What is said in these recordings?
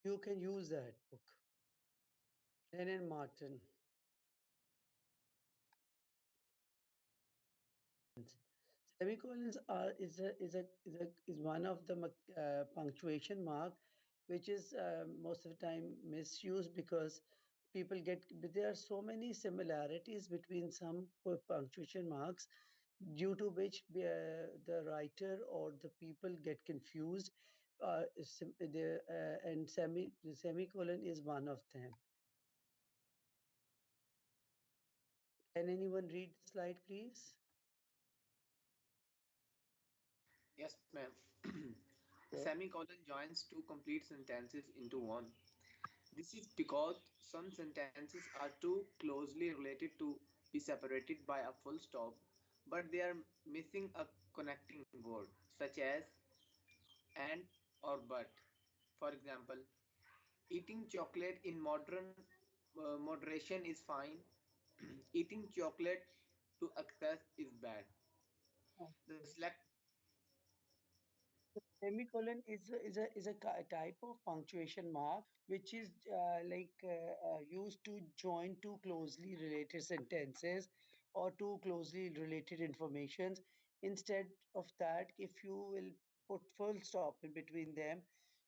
You can use that book. Lennon Martin. Semicolons are is one of the punctuation mark which is most of the time misused because people get there are so many similarities between some punctuation marks due to which the writer or the people get confused. And the semicolon is one of them. Can anyone read the slide, please? Yes, ma'am. A Yeah. semicolon joins two complete sentences into one. This is because some sentences are too closely related to be separated by a full stop, but they are missing a connecting word, such as and or but. For example, eating chocolate in moderation is fine. Eating chocolate to excess is bad. The select Semicolon is a type of punctuation mark which is used to join two closely related sentences or two closely related informations. Instead of that, if you will put full stop in between them,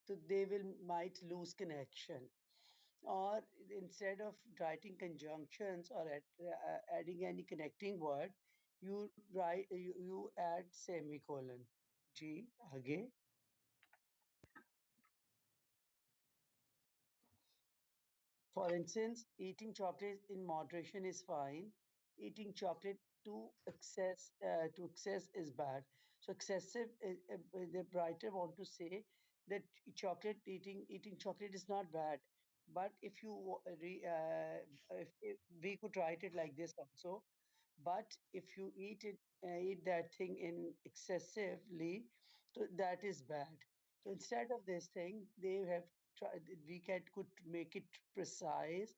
so they will might lose connection. Or instead of writing conjunctions or adding any connecting word, you add semicolon. जी आगे. For instance, eating chocolate in moderation is fine. Eating chocolate to excess is bad. So excessive, the writer want to say that eating chocolate is not bad. But if we could write it like this also. But if you eat that thing in excessively, so that is bad. So instead of this thing, they have tried. Could make it precise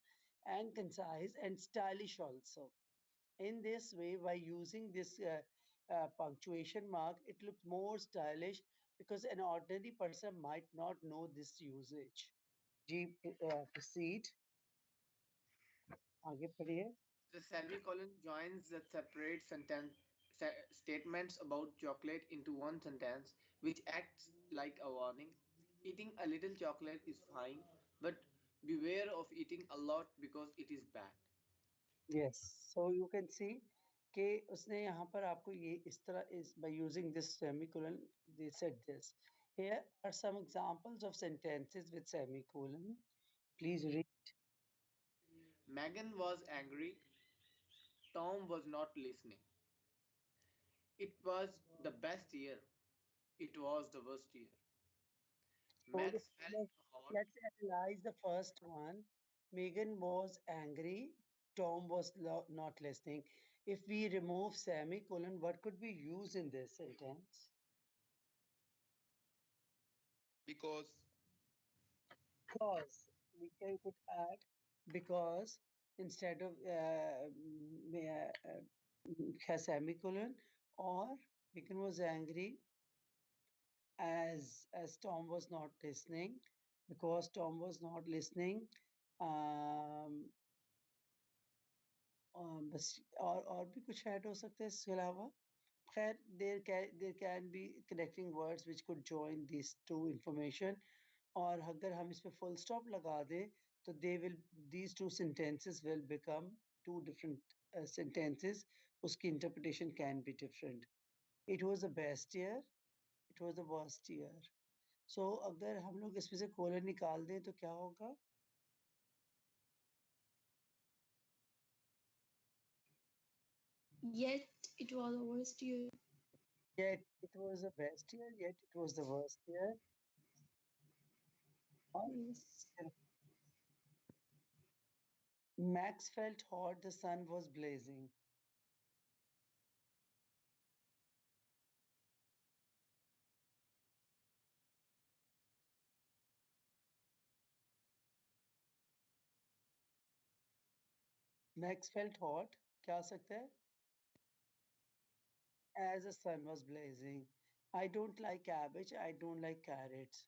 and concise and stylish also. In this way, by using this punctuation mark, it looks more stylish because an ordinary person might not know this usage. Ji proceed. आगे पढ़िए. the semicolon joins the separate statements about chocolate into one sentence, which acts like a warning. Eating a little chocolate is fine, but beware of eating a lot because it is bad. Yes, so you can see कि उसने यहाँ पर आपको ये इस तरह is by using this semicolon they said this. Here are some examples of sentences with semicolon. Please read. Megan was angry. Tom was not listening. It was the best year. It was the worst year. So Max felt hot. let's analyze the first one. Megan was angry. Tom was not listening. If we remove semicolon, what could we use in this sentence? Because Because could add because instead of semicolon, or Megan was angry as Tom was not listening. Because Tom was not listening, um, बस और भी कुछ add हो सकता है इसके अलावा. खैर, there can be connecting words which could join these two information. और अगर हम इस पे full stop लगा दें तो these two sentences will become two different sentences. उसकी interpretation can be different. It was the best year. It was the worst year. So अगर हम लोग इसमें से colon निकाल दें तो क्या होगा? Yet it was the worst year. Yet it was the best year. Yet it was the worst year. और Yes. Max felt hot. The sun was blazing. Max felt hot. क्या हो सकता है? As the sun was blazing. I don't like cabbage. I don't like carrots.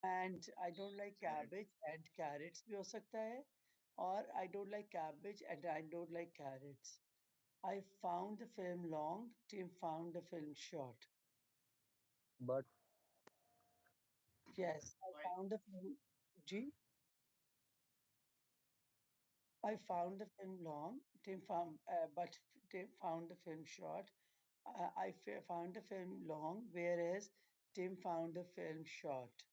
and I don't like cabbage and carrots भी हो सकता है, or I don't like cabbage and I don't like carrots. I found the film long, Tim found the film short. But Yes, I Why? found the film. G. I found the film long, but Tim found the film short. Found the film long, whereas Tim found the film short.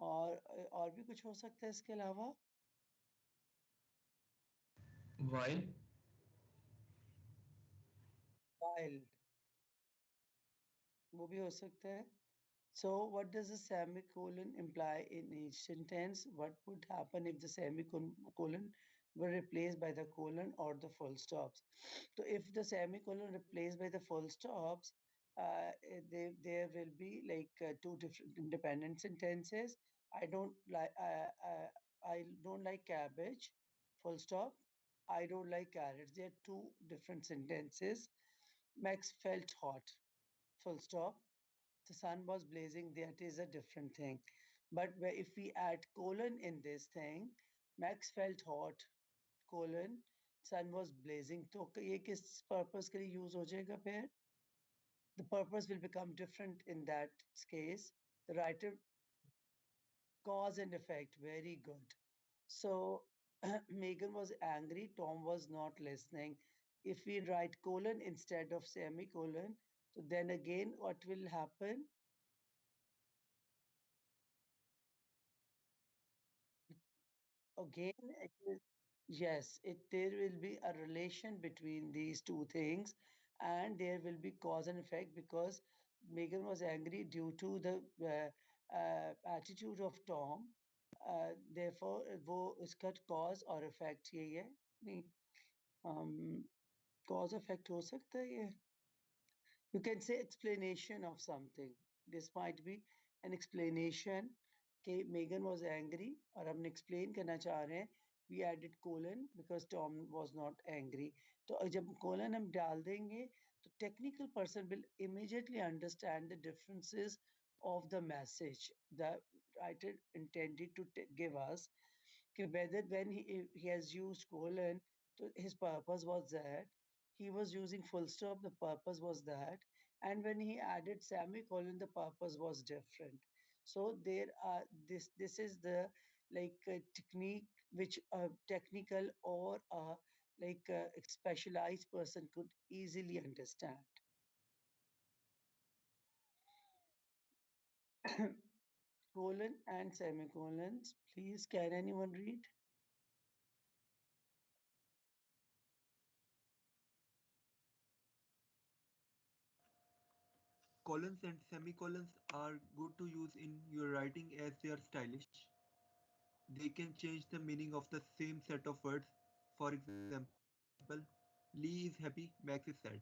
और भी कुछ हो सकता है इसके अलावा? While While वो भी हो सकता है. So, what does a semicolon imply in each sentence? What would happen if the semicolon were replaced by the colon or the full stops? So, if the semicolon replaced by the full stops, there will be like two different independent sentences. I don't like I don't like cabbage. Full stop. I don't like carrots. They are two different sentences. Max felt hot. Full stop. The sun was blazing, that is a different thing. But if we add colon in this thing, Max felt hot, colon, sun was blazing. तो ये किस purpose के लिए use हो जाएगा फिर? The purpose will become different in that case. The writer, cause and effect, very good. So Megan was angry, Tom was not listening. If we write colon instead of semicolon, so then again what will happen? Again, yes, there will be a relation between these two things, and there will be cause and effect because Megan was angry due to the attitude of Tom. Therefore, वो इसका cause और effect यही है नहीं cause effect हो सकता है ये you can say explanation of something. This might be an explanation. Okay, Megan was angry, और हमने explain करना चाह रहे हैं. We added colon because Tom was not angry. तो जब colon हम डाल देंगे, तो technical person will immediately understand the differences of the message the writer intended to give us. Okay, whether when he has used colon, so his purpose was that. He was using full stop, the purpose was that. And when he added semicolon, the purpose was different. So there are this is the like technique which a technical or a like a specialized person could easily understand. Colon and semicolons. Please, can anyone read? Colons and semicolons are good to use in your writing as they are stylish. They can change the meaning of the same set of words. For example, Lee is happy, Max is sad.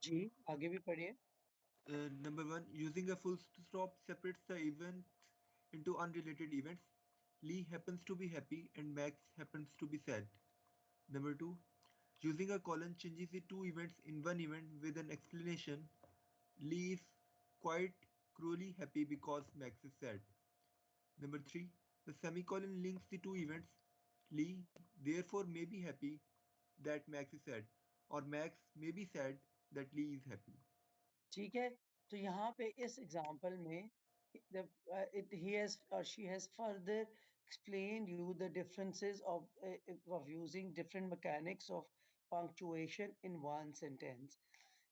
जी आगे भी पढ़िए. Number one, using a full stop separates the events into unrelated events. Lee happens to be happy and Max happens to be sad. Number two, using a colon changes the two events in one event with an explanation. Lee is quite cruelly happy because Max is sad. Number three, the semicolon links the two events. Lee therefore may be happy that Max is sad, or Max may be sad that Lee is happy. ठीक है. तो यहाँ पे इस example में he has or she has further explained you the differences of using different mechanics of punctuation in one sentence.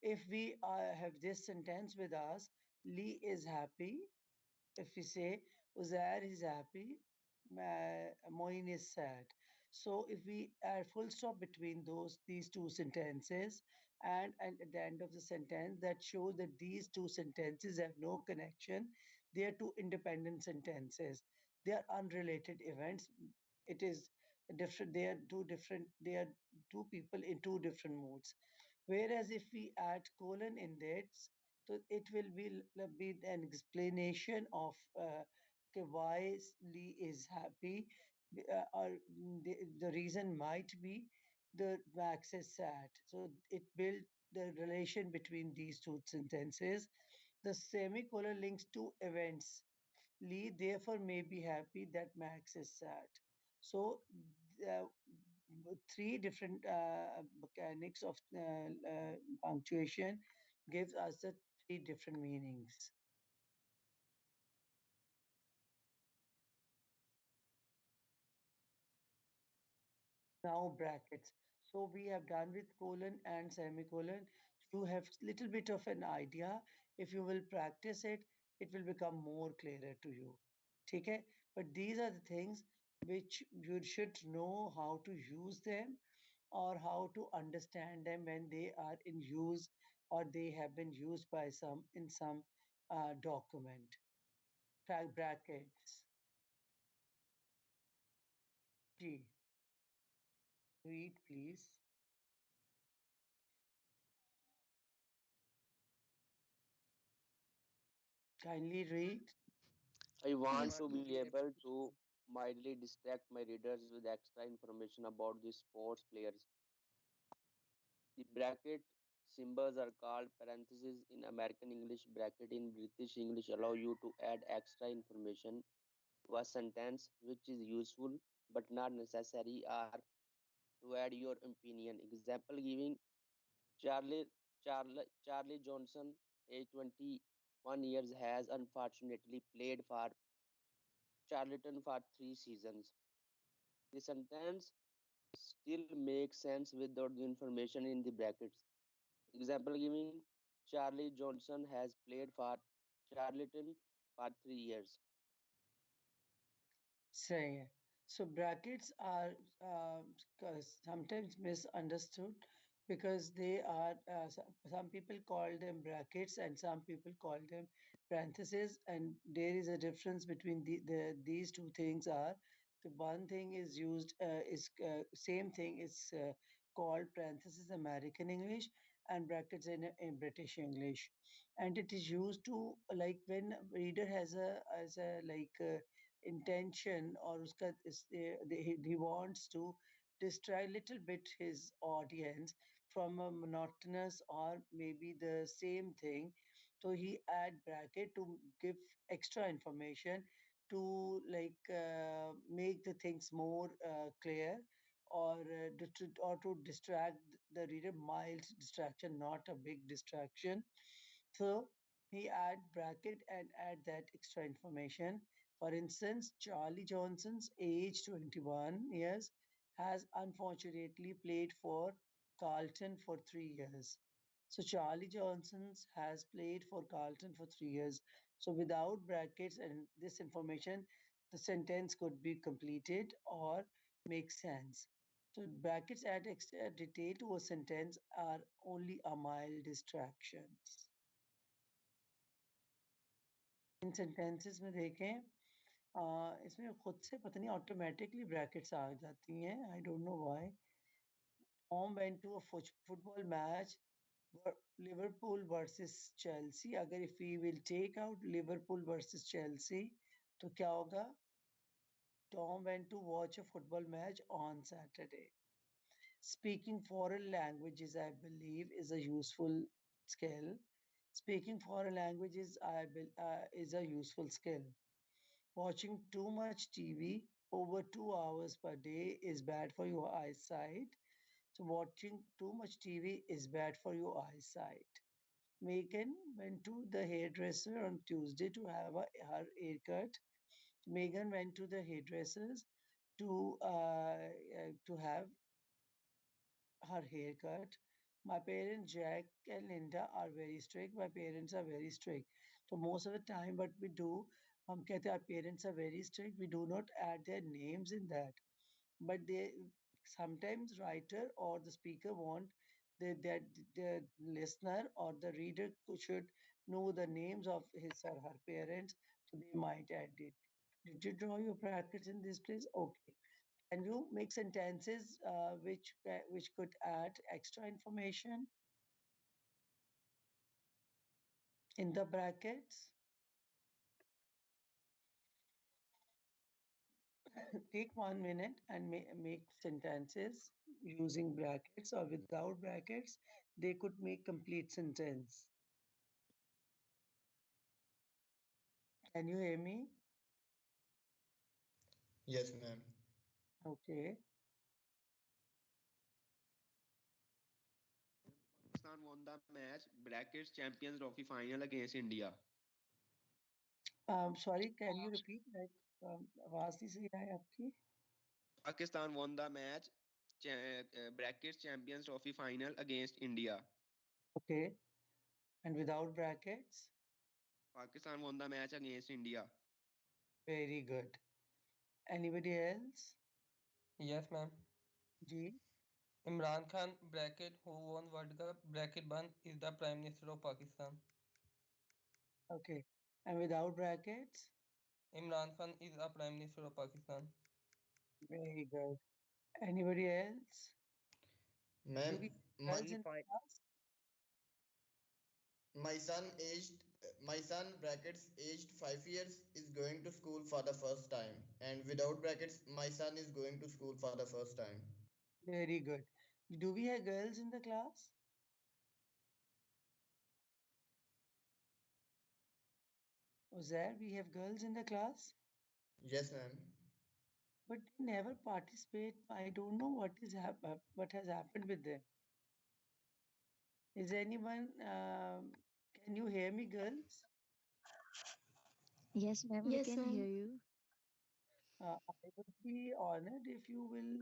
If we have this sentence with us, Lee is happy. If we say Uzair is happy, Moin is sad. So if we add full stop between these two sentences and at the end of the sentence that shows that these two sentences have no connection, they are two independent sentences. They are unrelated events. It is different. They are two different. They are two people in two different moods. Whereas if we add colon in this, so it will be an explanation of okay, why Lee is happy, or the reason might be the Max is sad. So it built the relation between these two sentences. The semicolon links two events. Lee therefore may be happy that Max is sad. So, uh, three different mechanics of punctuation gives us the three different meanings. Now brackets. So we have done with colon and semicolon. You have little bit of an idea. If you will practice it, it will become more clearer to you. Okay? But these are the things which you should know how to use them or how to understand them when they are in use or they have been used by some in some document. Brackets. G. Read, please. Kindly read. I want Yes, to please. be able to mildly distract my readers with extra information about the sports players. The bracket symbols are called parentheses in American English. Bracket in British English allow you to add extra information to a sentence which is useful but not necessary or to add your opinion. Example giving Charlie Johnson, age 21 years, has unfortunately played for Charlton for 3 seasons. The sentence still makes sense without the information in the brackets. Example giving Charlie Johnson has played for Charlton for 3 years. Say, so brackets are sometimes misunderstood because they are some people call them brackets and some people call them parentheses, and there is a difference between these two things. Are the one thing is used is same thing is called parentheses American English and brackets in British English, and it is used to like when reader has a like. Intention or uska he wants to distract little bit his audience from a monotonous or maybe the same thing, so he add bracket to give extra information to like make the things more clear or to distract the reader, mild distraction, not a big distraction. So he add bracket and add that extra information. For instance, Charlie Johnson's age 21 years has unfortunately played for Carlton for 3 years. So Charlie Johnson's has played for Carlton for 3 years. So without brackets and this information, the sentence could be completed or make sense. So brackets add extra detail to a sentence are only a mild distractions. In sentences में देखें इसमें खुद से पता नहीं automatically brackets आ जाती हैं I don't know why Tom went to a football match Liverpool versus Chelsea. अगर if we will take out Liverpool versus Chelsea तो क्या होगा? Tom went to watch a football match on Saturday. Speaking foreign languages, I believe, is a useful skill. Speaking foreign languages is a useful skill. Watching too much TV over 2 hours per day is bad for your eyesight. So, watching too much TV is bad for your eyesight. Megan went to the hairdresser on Tuesday to have her haircut. Megan went to the hairdressers to have her haircut. My parents, Jack and Linda, are very strict. My parents are very strict. So most of the time, what we do, our parents are very strict. We do not add their names in that, but they sometimes writer or the speaker want that the listener or the reader should know the names of his or her parents, so they might add it. Did you draw your brackets in this place? Okay. Can you make sentences which could add extra information in the brackets? Take 1 minute and make sentences using brackets or without brackets. They could make complete sentence. Can you hear me? Yes, ma'am. Okay. Pakistan won the match brackets Champions Trophy final against India. Sorry, can you repeat? Like, आवाज नहीं सही आई आपकी. Pakistan won the match brackets Champions Trophy final against India. Okay. And without brackets? Pakistan won the match against India. Very good. Anybody else? Yes, ma'am. Ji. Imran Khan bracket who won World Cup bracket 1 is the Prime Minister of Pakistan. Okay. And without brackets? Imran Khan is a Prime Minister of Pakistan. Very good. Anybody else? Do Ma'am, we my, girls in the class? my son aged my son brackets aged 5 years is going to school for the first time, and without brackets my son is going to school for the first time. Very good. Do we have girls in the class? Was there? We have girls in the class, Yes, ma'am. but they never participate. I don't know what has happened with them. Is anyone? Can you hear me, girls? Yes, ma'am, we Yes, can hear ma'am. you. I would be honored if you will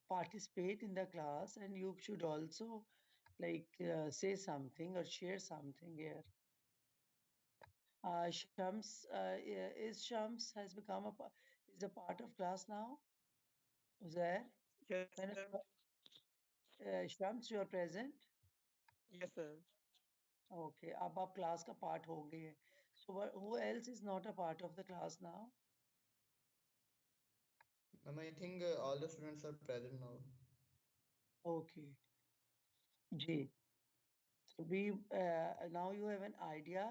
participate in the class, and you should also say something or share something here. Shams is Shams has become is a part of class now. Uzair, Yes, मैंने ma'am. Shams, you are present. Yes, ma'am. Okay, अब आप class का part हो गए हैं. So who else is not a part of the class now? Ma'am, I think all the students are present now. Okay, G. So now you have an idea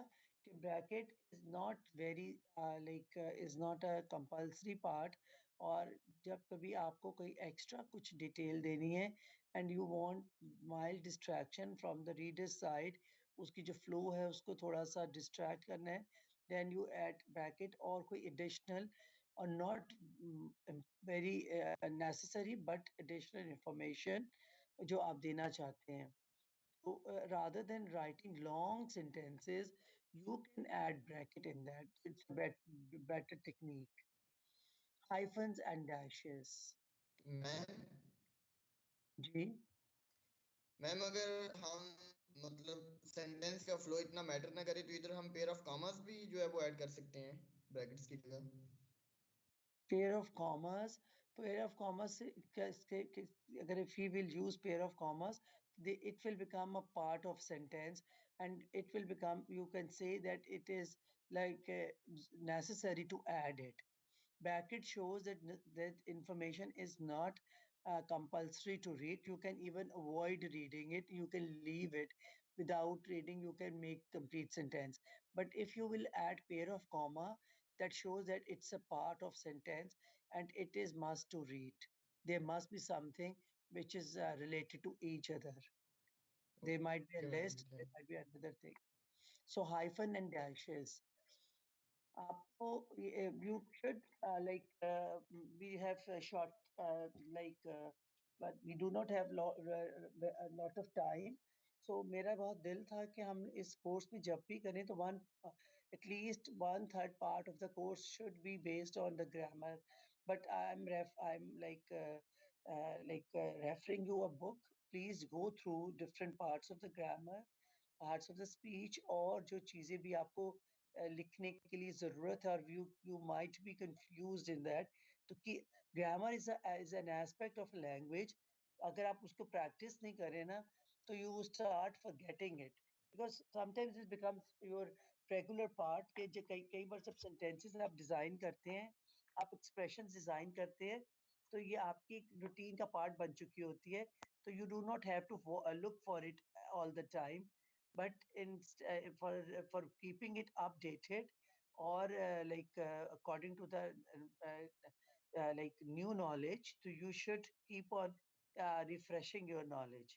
कि bracket is not very is not a compulsory part, और जब कभी आपको कोई extra कुछ detail देनी है and you want mild distraction from the reader's side, उसकी जो flow है उसको थोड़ा सा distract करना है, then you add bracket और कोई additional or not very necessary but additional information जो आप देना चाहते हैं. So rather than writing long sentences, you can add bracket in that. It's a better technique. Hyphens and dashes. Ma'am G. Ma'am अगर हम मतलब सेंटेंस का flow इतना मैटर ना करे तो इधर हम पेयर ऑफ कॉमास भी जो है वो ऐड कर सकते हैं ब्रैकेट्स की जगह. Pair of commas. Pair of commas, अगर if we will use pair of commas, it will become a part of sentence, and it will become, you can say that it is necessary to add it. Bracket shows that that information is not compulsory to read. You can even avoid reading it. You can leave it without reading. You can make complete sentence. But if you will add pair of comma, that shows that it's a part of sentence and it is must to read. There must be something which is related to each other. There might be a Okay, ma'am. list. There might be another thing. So hyphen and dashes. आपको you should we have a short but we do not have a lot of time. So मेरा बहुत दिल था कि हम इस course में जब भी करें तो at least 1/3 part of the course should be based on the grammar. But I'm referring you a book. Please go through different parts of the grammar, parts of the speech, और जो चीज़ें भी आपको लिखने के लिए ज़रूरत है और you might be confused in that. तो कि grammar is an aspect of language. अगर आप उसको practice नहीं करें ना तो you will start forgetting it, because sometimes it becomes your regular part के कई कई बार जब sentences आप design करते हैं, आप expressions design करते हैं, तो ये आपकी routine का part बन चुकी होती है. So you do not have to look for it all the time, but for keeping it updated, or according to the new knowledge, so you should keep on refreshing your knowledge.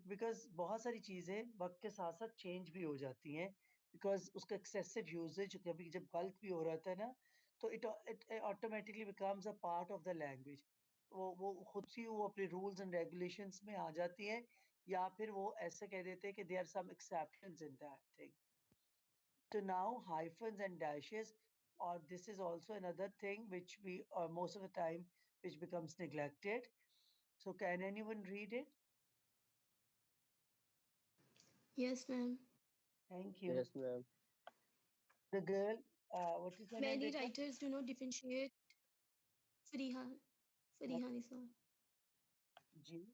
Because बहुत सारी चीजें वक्त के साथ साथ change भी हो जाती हैं. because उसका excessive usage कभी जब गलत भी हो रहा था ना, तो it automatically becomes a part of the language. वो खुद से वो अपने rules and regulations में आ जाती है, या फिर वो ऐसे कह देते हैं कि there are some exceptions in that thing. So now hyphens and dashes, or this is also another thing which we most of the time which becomes neglected. So can anyone read it? Yes, ma'am. Thank you. Yes, ma'am. The girl, what is her name, Many Beta? writers do not differentiate. Fariha, What? Fariha Nisa. G.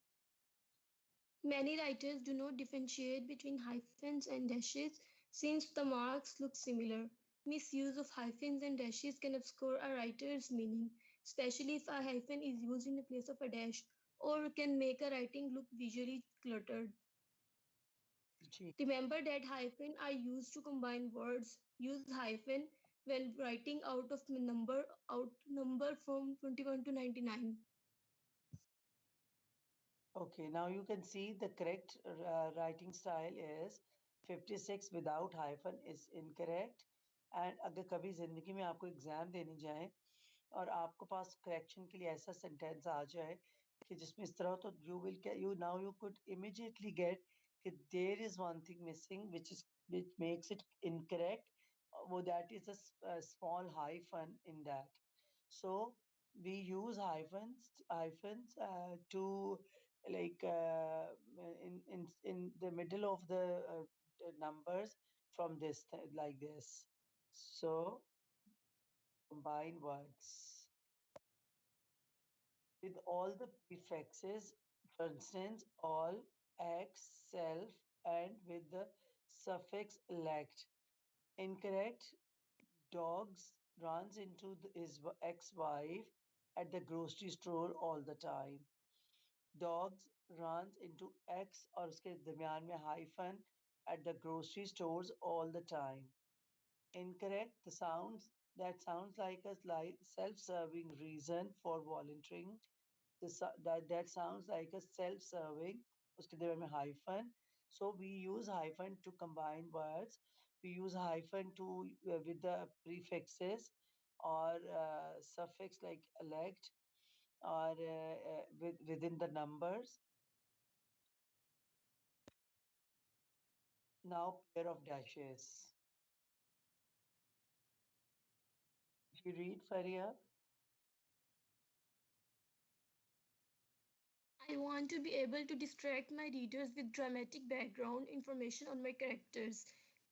Many writers do not differentiate between hyphens and dashes since the marks look similar. Misuse of hyphens and dashes can obscure a writer's meaning, especially if a hyphen is used in the place of a dash, or can make a writing look visually cluttered. G. Remember that hyphen are used to combine words. Use hyphen when writing out number from 21 to 99. Okay, now you can see the correct writing style is 56 without hyphen is incorrect. And अगर कभी जिंदगी में आपको exam देने जाए और आपके पास correction के लिए ऐसा सेंटेंस आ जाए कि जिसमें इस तरह, तो you could immediately get कि there is one thing missing which makes it incorrect. Well, that is a small hyphen in that. So we use hyphens to like in the middle of the numbers from like this. So combine words with all the prefixes, for instance, all, ex, self, and with the suffix lect. Incorrect. Dogs runs into his ex-wife at the grocery store all the time. Dogs runs into X और उसके दरमियान में hyphen at the grocery stores all the time. Incorrect. That sounds like a self-serving reason for volunteering. That sounds like a self-serving. उसके दरमियान में hyphen. So we use hyphen to combine words. We use hyphen to with the prefixes or suffix like elect or within the numbers. Now pair of dashes. If you read Faria, I want to be able to distract my readers with dramatic background information on my characters.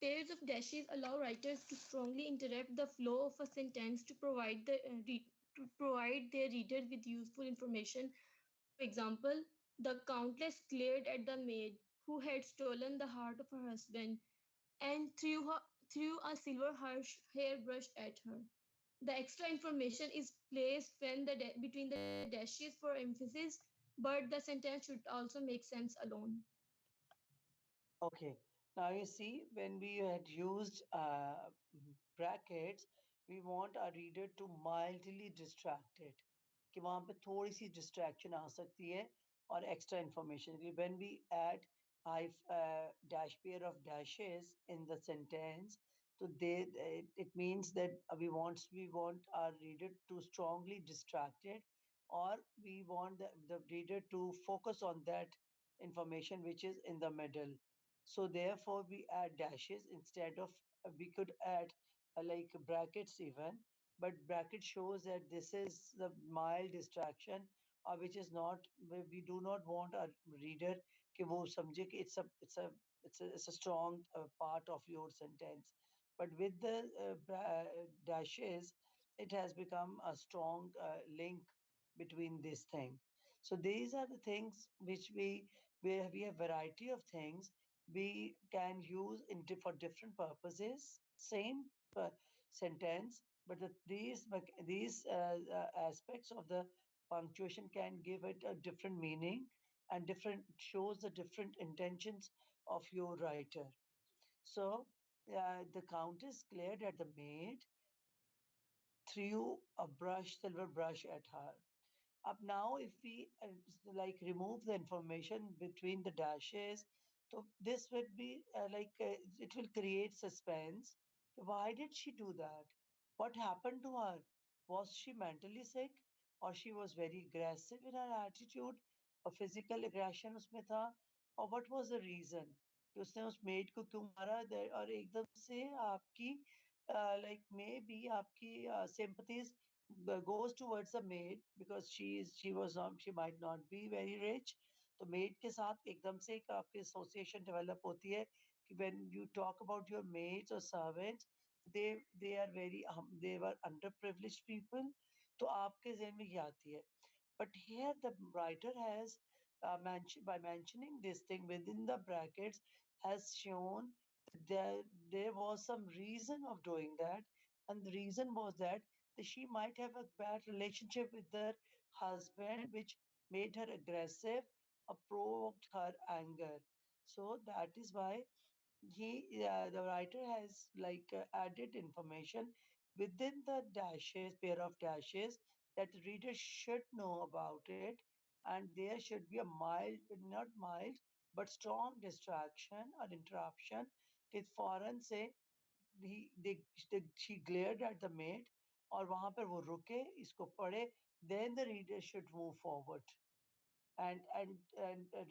Pairs of dashes allow writers to strongly interrupt the flow of a sentence to provide their readers with useful information. For example, the countess glared at the maid who had stolen the heart of her husband and threw a silver hairbrush at her. The extra information is placed between the dashes for emphasis, but the sentence should also make sense alone. okay. Now you see, when we had used brackets, we want our reader to mildly distract it. कि वहां पे थोड़ी सी distraction आ सकती है और extra information. When we add dash pair of dashes in the sentence, so it means that we want our reader to strongly distract it, or we want the reader to focus on that information which is in the middle. So therefore, we add dashes instead of we could add like brackets even, but bracket shows that this is the mild distraction, which is not we do not want a reader कि वो समझे कि it's a strong part of your sentence. But with the dashes, it has become a strong link between this thing. So these are the things which where we have variety of things we can use for different purposes. Same uh, sentence, but these aspects of the punctuation can give it a different meaning and different shows the different intentions of your writer. So the countess glared at the maid, threw a silver brush at her. Up now, if we like remove the information between the dashes, So this would be it will create suspense. Why did she do that? What happened to her? Was she mentally sick, or she was very aggressive in her attitude, or physical aggression उसमें था, or what was the reason कि उसने उस maid को क्यों मारा there और एकदम से आपकी like maybe आपकी sympathies goes towards the maid because she might not be very rich. तो मेड के साथ एकदम से एक आपकी एसोसिएशन डेवलप होती है कि when you talk about your maids or servants, they are very they were underprivileged people. तो आपके ज़हन में ये आती है. But here the writer has by mentioning this thing within the brackets has shown that there was some reason of doing that, and the reason was that she might have a bad relationship with her husband, which made her aggressive or provoked her anger. So that is why the writer has added information within the dashes, pair of dashes, that the reader should know about it, and there should be a mild, not mild, but strong distraction or interruption. कि फौरन से she glared at the maid और वहां पर वो रुके इसको पढ़े, then the reader should move forward and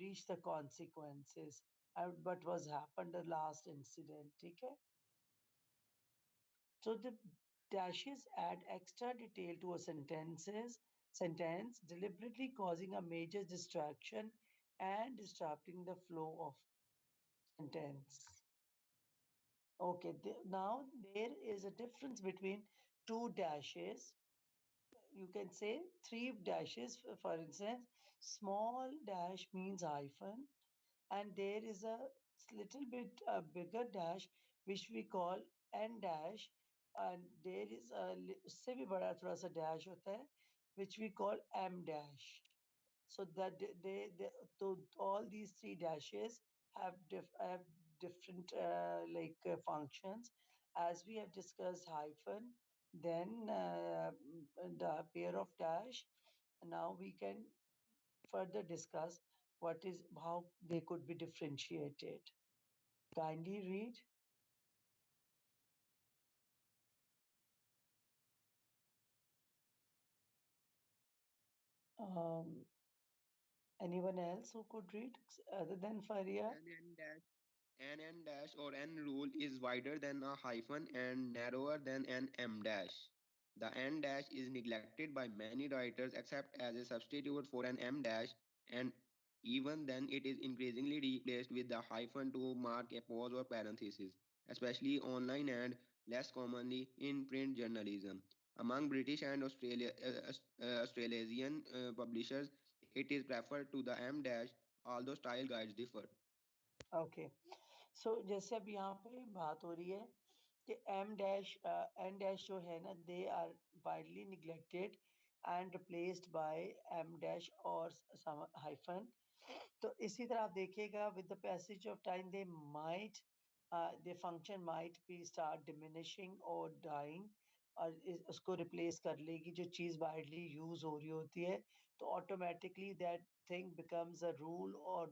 reach the consequences and what was happened the last incident. Okay, so the dashes add extra detail to a sentence, deliberately causing a major distraction and disrupting the flow of sentence. Okay, now there is a difference between two dashes. You can say three dashes. For instance, small dash means hyphen, and there is a little bit bigger dash which we call n dash, and there is a उससे भी बड़ा थोड़ा सा dash होता है which we call m dash. So that so all these three dashes have different functions. As we have discussed hyphen, then the pair of dash. Now we can further discuss what is how they could be differentiated. Kindly read. Um, Anyone else who could read other than Faria? An n dash or n rule is wider than a hyphen and narrower than an m dash. The n dash is neglected by many writers except as a substitute for an m dash, and even then it is increasingly replaced with the hyphen to mark a pause or parenthesis, especially online and less commonly in print journalism. Among British and Australasian publishers, it is preferred to the m dash, although style guides differ. Okay. So जैसे अब यहाँ पे बात हो रही है कि m dash n dash जो है ना they are widely neglected and replaced by m dash or some hyphen. तो इसी तरह आप देखिएगा with the passage of time they might their function might be start diminishing or dying और उसको replace कर लेगी जो चीज़ widely use हो रही होती है तो automatically that thing becomes a rule or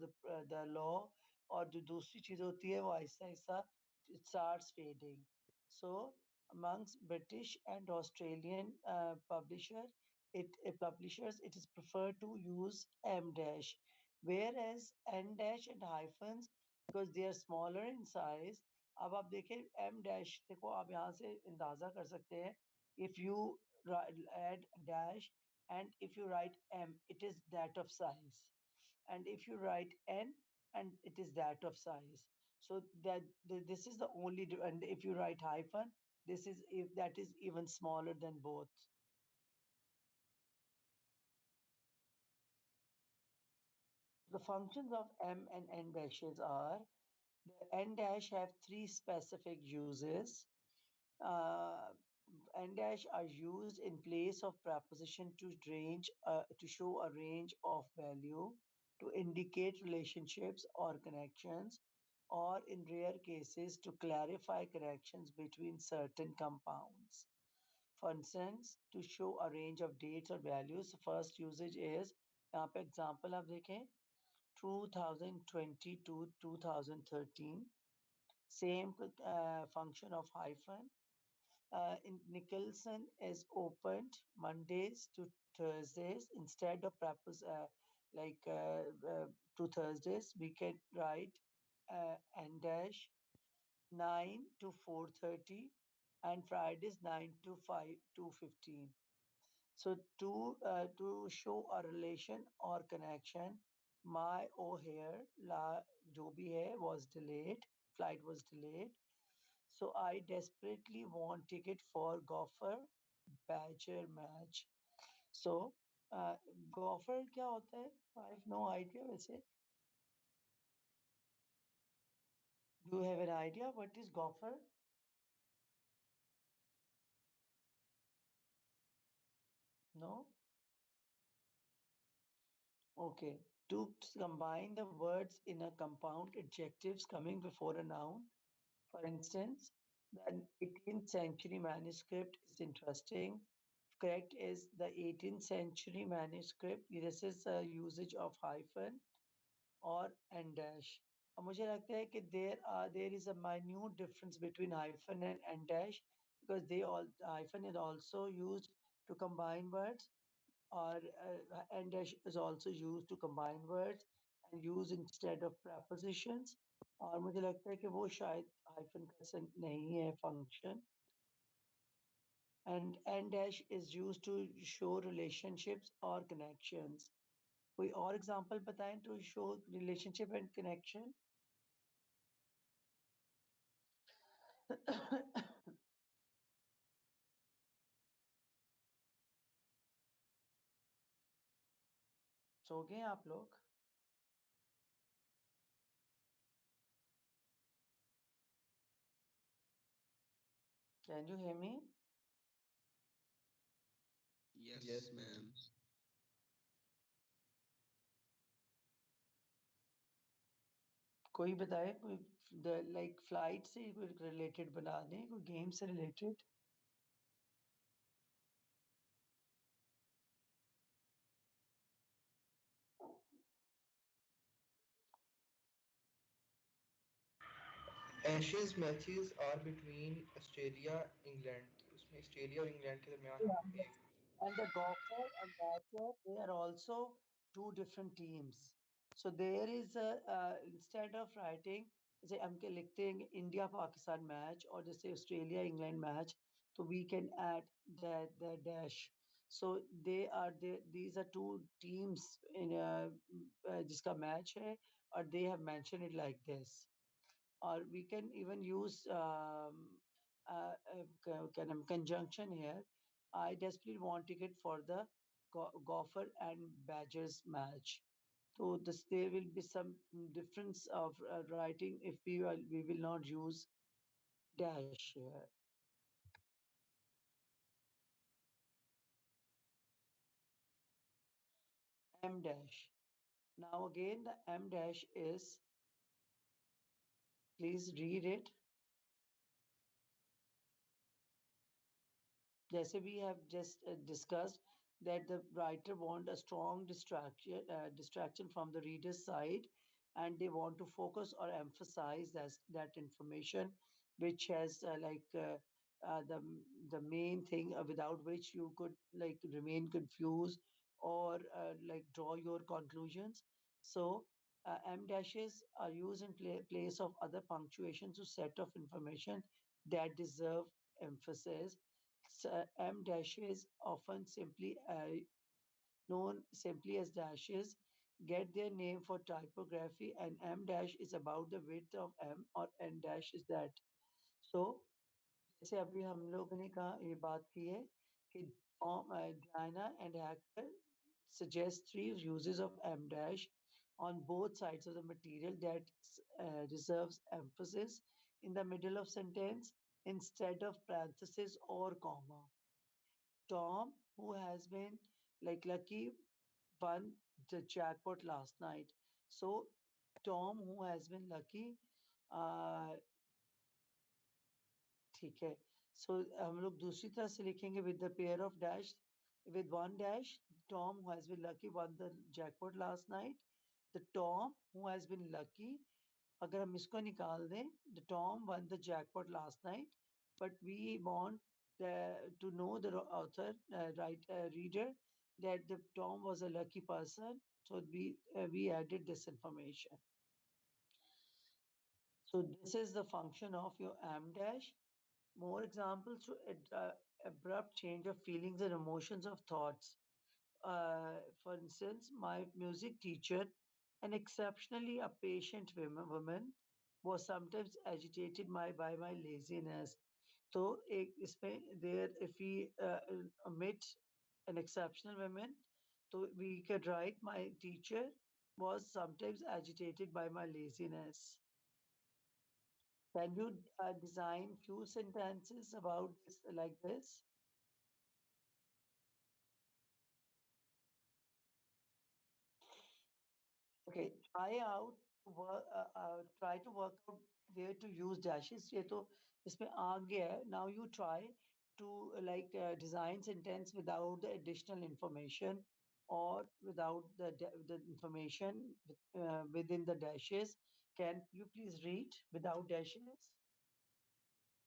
the law और जो दूसरी चीज़ होती है वो Aahista Aahista it starts fading. So amongst British and Australian publishers, it is preferred to use M dash, whereas N dash and hyphens because they are smaller in size. अब आप देखें M dash देखो आप यहाँ से अंदाजा कर सकते हैं if you add dash and if you write M, it is that of size, and if you write n and it is that of size, so that this is the only and if you write hyphen this is if that is even smaller than both. The functions of m and n dashes are the n dash have three specific uses. uh, N dash are used in place of preposition to show a range of value, to indicate relationships or connections, or in rare cases to clarify connections between certain compounds. For instance, to show a range of dates or values, the first usage is यहाँ पे example आप देखें 2020 to 2013. Same function of hyphen. Nicholson is opened Mondays to Thursdays instead of like to Thursdays. We can write n dash 9 to 4:30 and Fridays 9 to 5 to 15. So to show a relation or connection, my O'Hare la जो भी है was delayed, flight was delayed. So I desperately want ticket for golfer Badger match. So golfer क्या होता है? I have no idea वैसे. Do you have an idea what is golfer? No? Okay. To combine the words in a compound adjectives coming before a noun. For instance, the 18th century manuscript is interesting. Correct is the 18th century manuscript. This is a usage of hyphen or and dash. अब मुझे लगता है कि there is a minute difference between hyphen and dash because hyphen is also used to combine words or and dash is also used to combine words and used instead of prepositions. और मुझे लगता है कि वो शायद hyphen का नहीं है function. And n dash is used to show relationships or connections. कोई और example बताएं to show relationship and connection? सो गए आप लोग? Can you hear me? Yes, Yes, ma'am. ma'am. कोई बताए कोई like flight से कोई related बना दें कोई game से related? Ashes matches are between Australia England उसमें ऑस्ट्रेलिया और इंग्लैंड के दरमियान Yeah, हम yes. And the golfer and badger, they are also two different teams. So there is a instead of writing, say हम के लिखते हैं India Pakistan match or जैसे Australia England match, so we can add the dash. So these are two teams in जिसका match है, or they have mentioned it like this. Or we can even use kind of conjunction here. I desperately want ticket for the golfer and Badgers match. So this there will be some difference of writing if we will not use dash here. M dash. Now again the M dash is, please read it. Jesse, we have just discussed that the writer want a strong distraction from the reader's side, and they want to focus or emphasize that information which has the main thing without which you could like remain confused or like draw your conclusions. So M dashes are used in place of other punctuations to set of information that deserve emphasis. M dashes, often simply known simply as dashes, get their name for typography, and M dash is about the width of M or N dash is that. So जैसे अभी हम लोगों ने कहा ये बात की है कि Diana and Hacker suggest three uses of M dash on both sides of the material that deserves emphasis in the middle of sentence instead of parenthesis or comma. Tom, who has been like lucky, won the jackpot last night. So Tom, who has been lucky, uh, ठीक है. So हम लोग दूसरी तरह से लिखेंगे with the pair of dash, with one dash. Tom, who has been lucky, won the jackpot last night. the Tom who has been lucky. अगर हम इसको निकाल दें, the Tom won the jackpot last night, but we want to know the author, reader, that the Tom was a lucky person. So we added this information. So this is the function of your M dash. More examples to abrupt change of feelings and emotions of thoughts. For instance, my music teacher, an exceptionally a patient woman, was sometimes agitated by my laziness. So इसमें there if we omit an exceptional woman, so we could write my teacher was sometimes agitated by my laziness. Can you design few sentences about this like this? Okay, try to work out where to use dashes. ये तो इसमें आ गया है. Now you try to design sentence without the additional information or without the information within the dashes. Can you please read without dashes?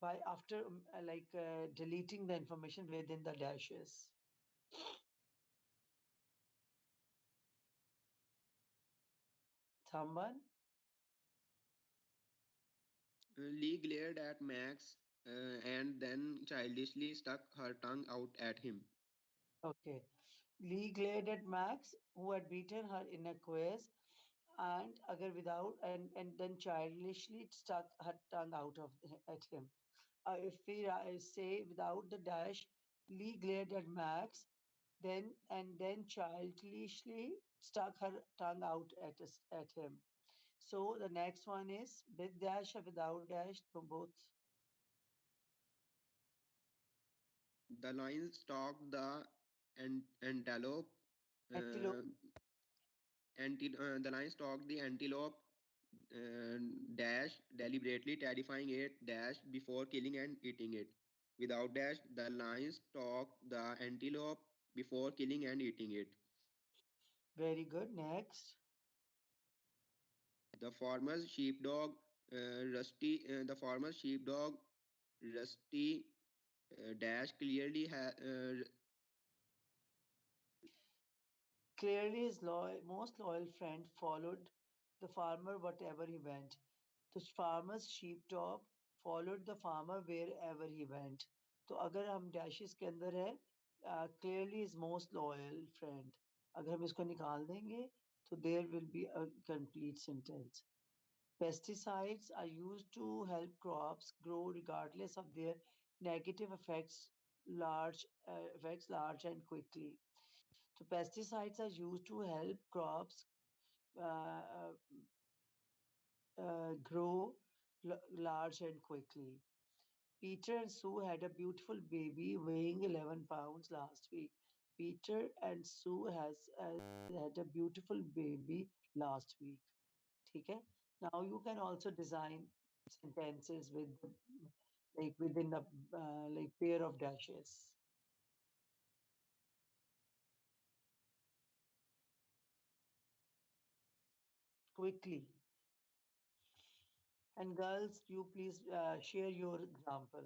By after deleting the information within the dashes. Someone? Lee glared at Max and then childishly stuck her tongue out at him. Okay. Lee glared at Max, who had beaten her in a quiz, and agar without and then childishly stuck her tongue out at him. If we say without the dash, Lee glared at Max, then childishly stuck her tongue out at him. So the next one is with dash or without dash, both. The lion stalked the antelope. Antelope. Uh, the lion stalked the antelope dash deliberately, terrifying it dash before killing and eating it. Without dash, the lion stalked the antelope before killing and eating it. Very good. Next. The farmer's sheepdog, the farmer's sheepdog, Rusty dash clearly Clearly, his most loyal friend followed the farmer whatever he went. The farmer's sheepdog followed the farmer wherever he went. तो अगर हम dashes के अंदर है clearly his most loyal friend. अगर हम इसको निकाल देंगे तो there will be a complete sentence. Pesticides are used to help crops grow regardless of their negative effects large and quickly. So pesticides are used to help crops uh, uh, grow large and quickly. Peter and Sue had a beautiful baby weighing 11 pounds last week. Peter and Sue had a beautiful baby last week. Okay. Now you can also design sentences with within a pair of dashes. Quickly. And girls, you please share your example.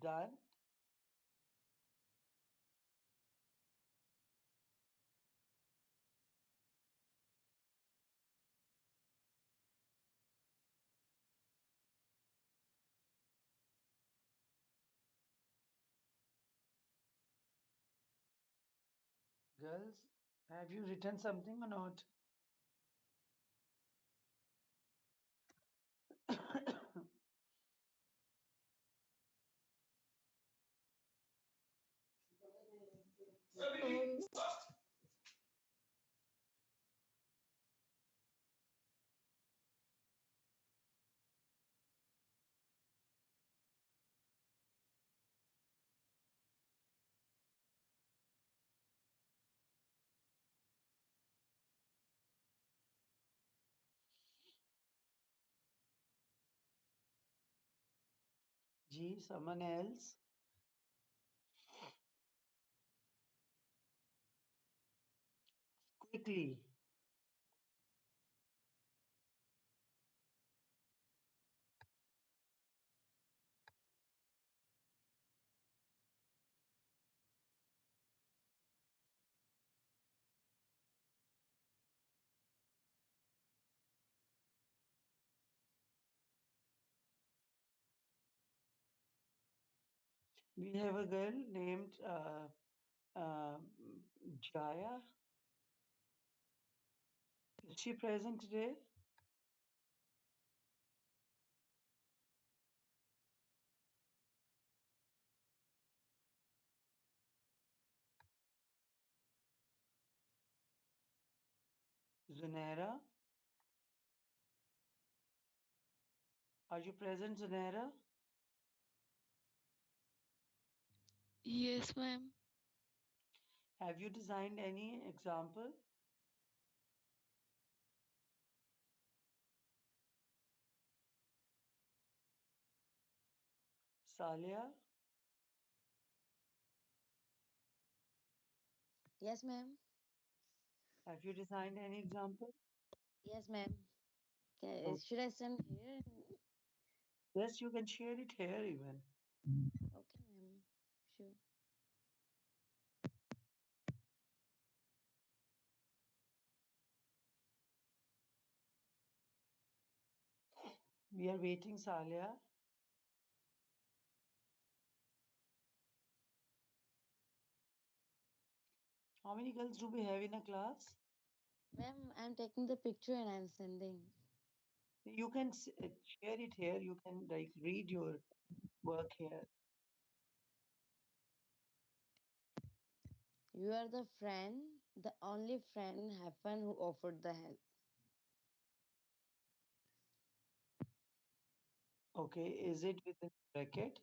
Done. Girls, have you written something or not? Um, G, someone else? Quickly. We have a girl named uh, Jaya. Is she present today? Zunaira? Are you present, Zunaira? Yes, ma'am. Have you designed any example? Salia, Yes, ma'am. have you designed any example? Yes, ma'am. Oh, Should I send here? yes, you can share it here even. Okay, ma'am. Sure. We are waiting, Salia. How many girls do we have in a class? Ma'am, I'm taking the picture and I'm sending. You can share it here. You can like read your work here. You are the friend, the only friend happen who offered the help. Okay, is it within bracket?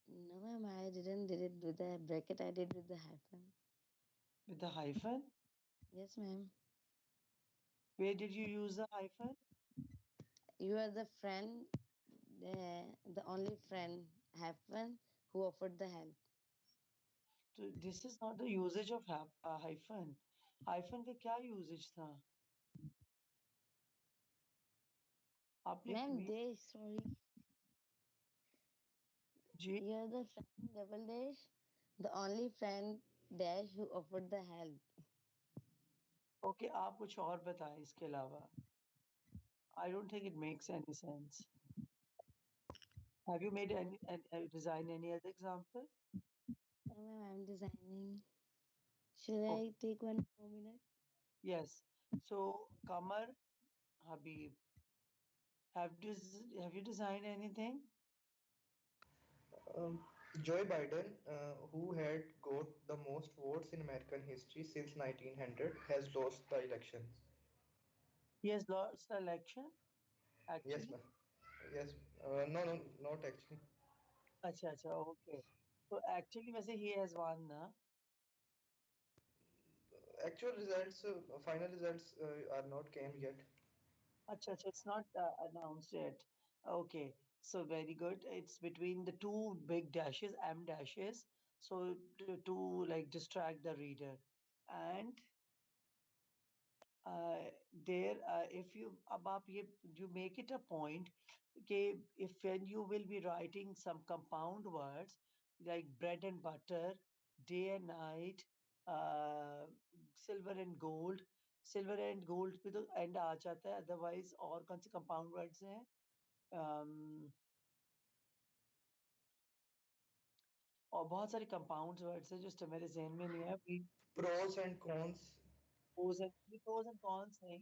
No, ma'am, I didn't did it with the bracket. I did with the hyphen. With the hyphen? Yes, ma'am. Where did you use the hyphen? You are the friend, the only friend happen who offered the help. So this is not the usage of hyphen. Hyphen का क्या usage था? आपने Ma'am, create they sorry. जी You are the friend double dash, the only friend dash who offered the help. Okay आप कुछ और बताएं इसके अलावा. I don't think it makes any sense. Have you made any design any other example? No, ma'am, I'm designing. Should Oh, I take 1 more minute? yes. So Kamar Habib, have you designed anything? Um, Joe Biden, who had got the most votes in American history since 1900, has lost the elections. He has lost the election Yes, actually. ma'am. Yes. No, no, not actually. अच्छा अच्छा okay. So actually वैसे he has won ना. Actual results, final results are not came yet. अच्छा अच्छा it's not announced yet. Okay. So very good. It's between the two big dashes, M dashes. So to like distract the reader. And there if you अब आप ये you make it a point कि if when you will be writing some compound words like bread and butter, day and night, uh, silver and gold, silver and gold पे तो end आ जाता है, otherwise और कौन से compound words हैं? um, और बहुत सारे compound words हैं जो मेरे ज़हन में नहीं है अभी. Pros and cons. Pros and cons नहीं,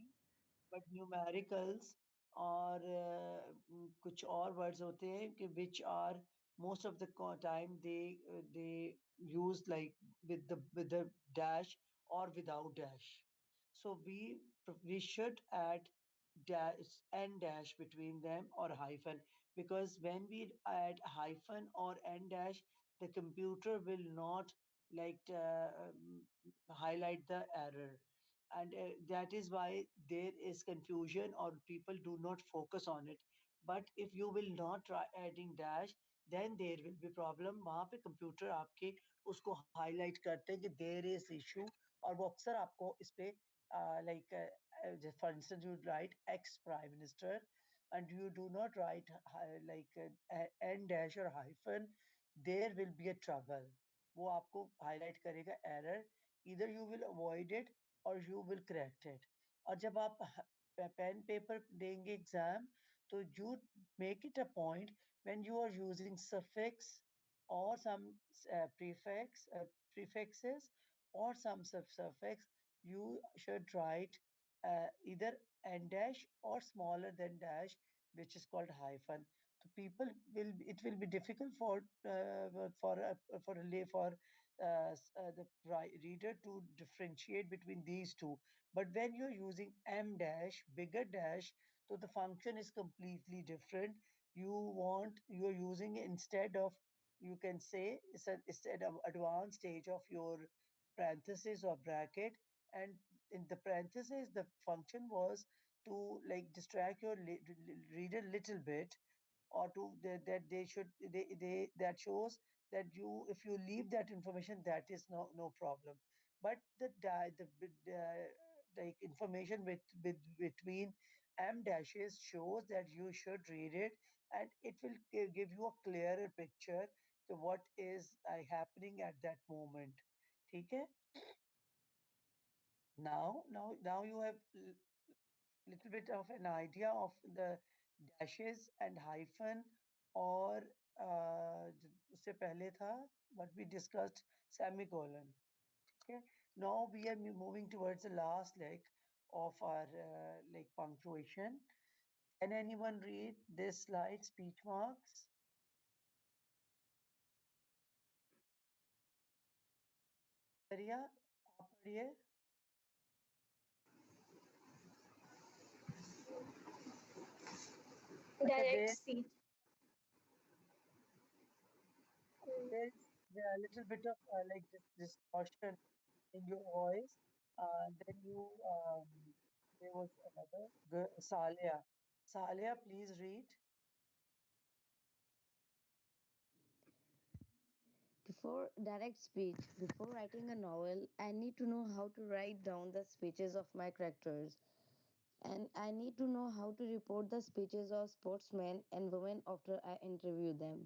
but numericals और कुछ और words होते हैं कि which are most of the time they use like with the dash or without dash. So we should add dash and dash between them or hyphen, because when we add hyphen or and dash, the computer will not like highlight the error, and that is why there is confusion or people do not focus on it. but if you will not try adding dash, then there will be problem. वहाँ पे computer आपके उसको highlight करते हैं कि there is issue, और वो अक्सर आपको इस पे like for instance you write ex prime minister and you do not write like n dash or hyphen, there will be a trouble. वो आपको highlight करेगा error, either you will avoid it or you will correct it. और जब आप pen paper देंगे exam, तो you make it a point when you are using suffix or some prefixes or some suffix, you should write either n dash or smaller than dash, which is called hyphen. So people will it will be difficult for the reader to differentiate between these two. But when you're using m dash, bigger dash, so the function is completely different. You're using instead of, you can say it's a instead of advanced stage of your parenthesis or bracket, and in the parenthesis the function was to like distract your reader little bit, or to that they should they that shows that you, if you leave that information, that is no problem. But like information with between m dashes shows that you should read it, and it will give you a clearer picture to what is happening at that moment. ठीक है? Now you have little bit of an idea of the dashes and hyphen, or उससे पहले था what we discussed, semicolon. Okay, now we are moving towards the last leg of our like punctuation. Can anyone read this slide, speech marks? Maria, आप पढ़िए. अच्छा, Direct speech. there's a little bit of like this distortion in your voice. Then you there was another Salia. Salia, please read. Before writing a novel, I need to know how to write down the speeches of my characters. And I need to know how to report the speeches of sportsmen and women after I interview them.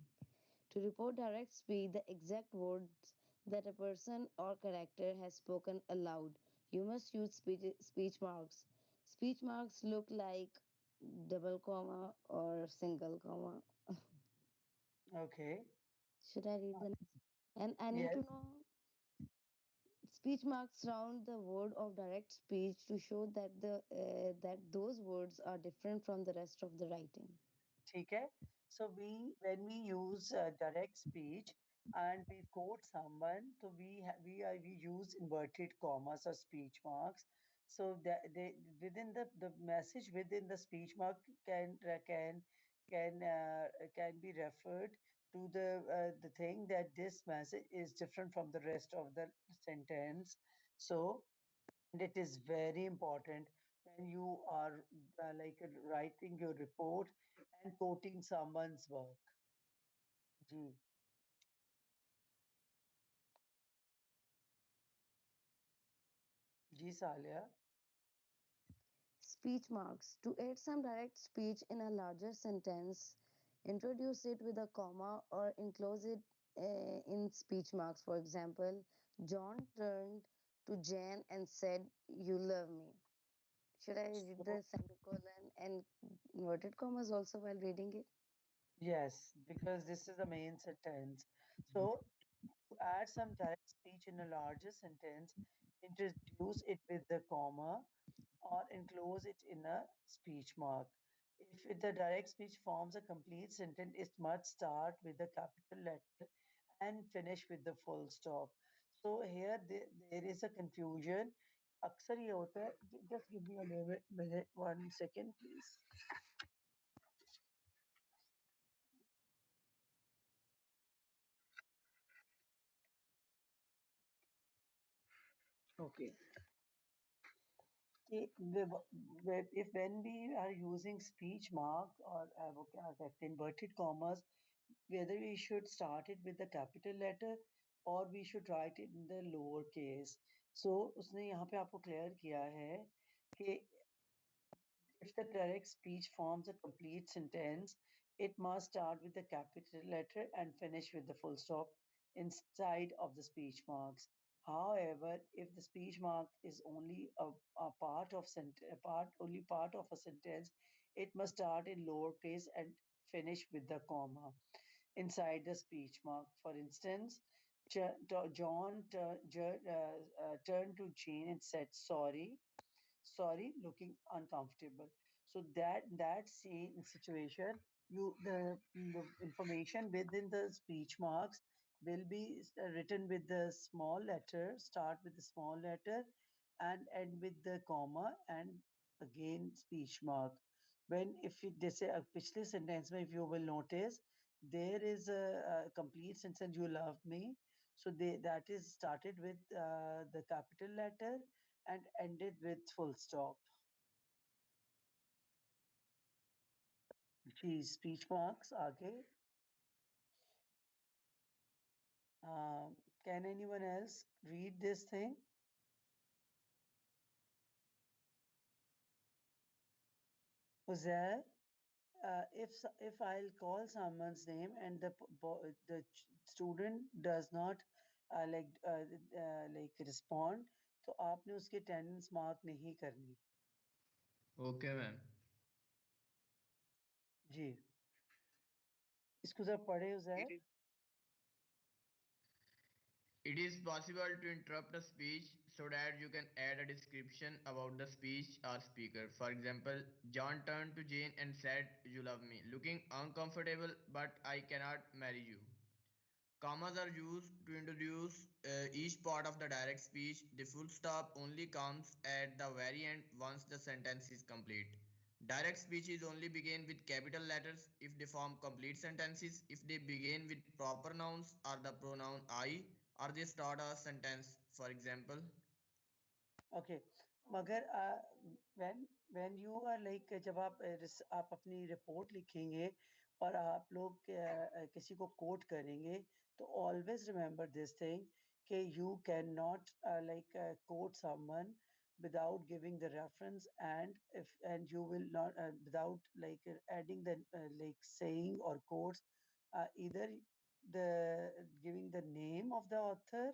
To report direct speech, the exact words that a person or character has spoken aloud, you must use speech marks. Speech marks look like double comma or single comma. Okay. Should I read the next? And I need Yes. to know speech marks surround the word of direct speech to show that those words are different from the rest of the writing. ठीक है. So when we use direct speech and we quote someone, so we use inverted commas or speech marks. So that they within the message within the speech mark can be referred to the thing that this message is different from the rest of the sentence. So, and it is very important when you are like writing your report and quoting someone's work. Ji. Ji Saliya. Speech marks. To add some direct speech in a larger sentence, introduce it with a comma or enclose it in speech marks. For example, John turned to Jan and said, "You love me." Should I read So the semicolon and inverted commas also while reading it? yes, because this is the main sentence. So to add some direct speech in a larger sentence, introduce it with the comma or enclose it in a speech mark. If the direct speech forms a complete sentence, it must start with a capital letter and finish with the full stop. So here there is a confusion. अक्सर ये होता है. Just give me a minute, 1 second, please. Okay. कि if when we are using speech mark or वो क्या कहते हैं inverted commas, whether we should start it with the capital letter or we should write it in the lower case. So उसने यहाँ पे आपको clear किया है कि if the direct speech forms a complete sentence, it must start with the capital letter and finish with the full stop inside of the speech marks. However, if the speech mark is only a part of a part only part of a sentence, it must start in lowercase and finish with the comma inside the speech mark. For instance, John turned to Jane and said, sorry, looking uncomfortable. So that same situation, the information within the speech marks will be written with the small letter, start with the small letter and end with the comma and again speech mark. When if you they say पिछले sentence में, if you will notice, there is a complete sentence, you love me. So that is started with the capital letter and ended with full stop. Geez, speech marks आगे. Can anyone else read this thing? Uzair, if I'll call someone's name and student does not like respond, तो आपने उसके attendance mark नहीं करनी. Okay, ma'am. जी, इसको जरा पढ़े Uzair. It is possible to interrupt a speech so that you can add a description about the speech or speaker. For example, John turned to Jane and said, "You love me," looking uncomfortable, "but I cannot marry you." Commas are used to introduce each part of the direct speech. The full stop only comes at the very end once the sentence is complete. Direct speeches only begin with capital letters if they form complete sentences, if they begin with proper nouns or the pronoun I, or they start a sentence. For example, Okay, मगर when you are like जब आप अपनी report लिखेंगे और आप लोग किसी को कोट करेंगे, तो always remember this thing कि you cannot quote someone without giving the reference, and you will not without adding the like saying or quotes, either the giving the name of the author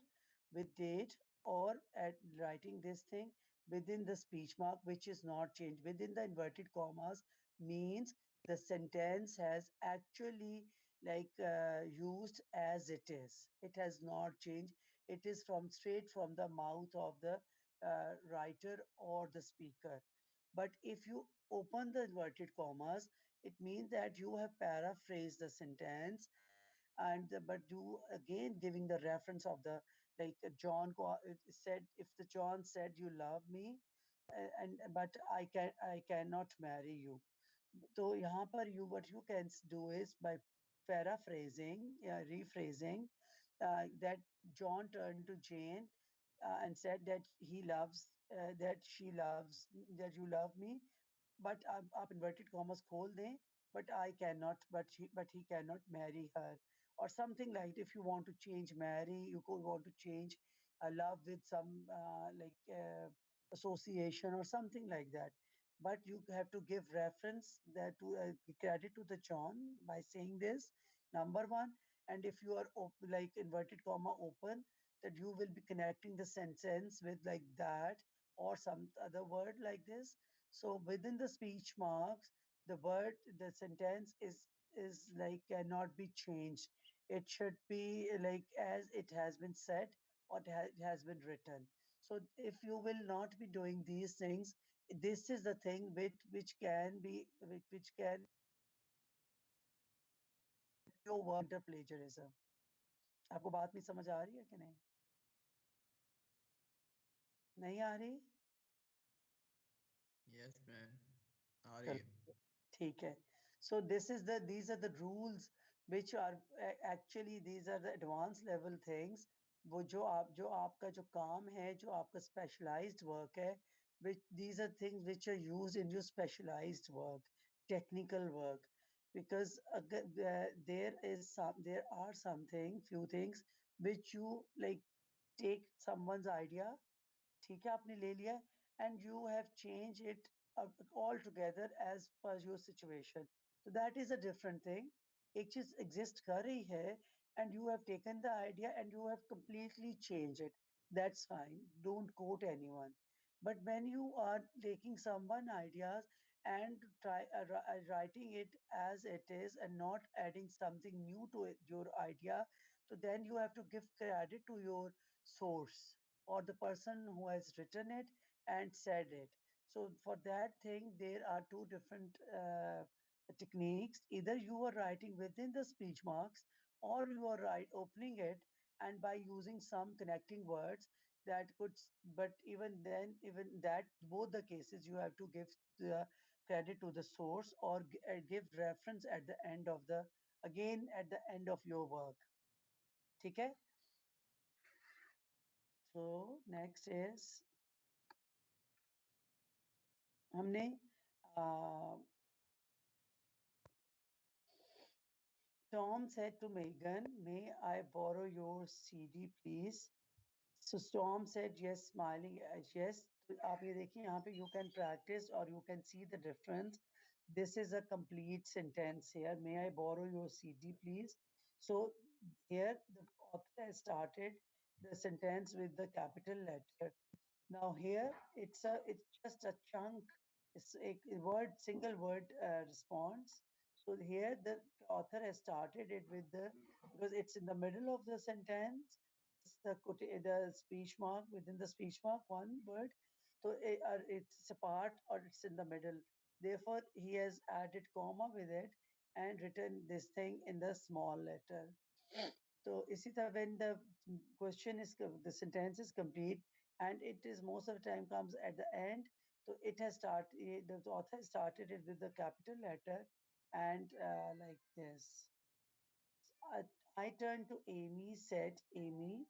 with date, or at writing this thing within the speech mark, which is not changed within the inverted commas, means the sentence has actually used as it is. It has not changed. It is from straight from the mouth of the writer or the speaker. But if you open the inverted commas, it means that you have paraphrased the sentence, but you again giving the reference of the it said, if the John said, "You love me," and but I cannot marry you. So यहाँ पर you what you can do is by paraphrasing, rephrasing, that John turned to Jane and said that he loves that she loves that you love me, but आप inverted commas खोल दें, but I cannot, but he cannot marry her, or something like. If you want to change marry, you could want to change love with some association or something like that. But you have to give reference that to credit to the John by saying this, number one. And if you are like inverted comma open, that you will be connecting the sentence with like that or some other word like this. So within the speech marks, the sentence is like cannot be changed. It should be like as it has been said or it has been written. So if you will not be doing these things, this is the thing which can be which can your work into plagiarism. आपको बात नहीं समझ आ रही है कि नहीं? नहीं आ रही? yes, ma'am. Are चलो, you? ठीक है. So these are the rules which are actually these are the advanced level things. वो जो आपका जो काम है, जो आपका specialized work है, which these are things which are used in your specialized work, technical work, because there are something, few things which you like take someone's idea, ठीक है आपने ले लिया, and you have changed it altogether as per your situation. So that is a different thing. एक चीज exist कर रही है and you have taken the idea and you have completely changed it. That's fine. Don't quote anyone. But when you are taking someone ideas and writing it as it is and not adding something new to it, your idea, so then you have to give credit to your source or the person who has written it and said it. So for that thing, there are two different techniques. Either you are writing within the speech marks, or you are opening it and by using some connecting words that could. But even then, even that, both the cases, you have to give the credit to the source or give reference at the end of the again at the end of your work. Okay. So next is हमने uh, Tom said to Megan, "May I borrow your CD, please?" So Tom said, "Yes," smiling, "Yes." तो आप ये देखिए यहाँ पे you can practice or you can see the difference. This is a complete sentence here. "May I borrow your CD, please?" So here the author has started the sentence with the capital letter. Now here it's just a chunk. It's a word, single word response. So here the author has started it with the because it's in the middle of the sentence. It's the speech mark within the speech mark one word. So it's a part or it's in the middle. Therefore he has added comma with it and written this thing in the small letter. So इसी तरह when the question is the sentence is complete and it is most of the time comes at the end. So it has started, the author has started it with the capital letter and like this. I, I turned to Amy, said Amy,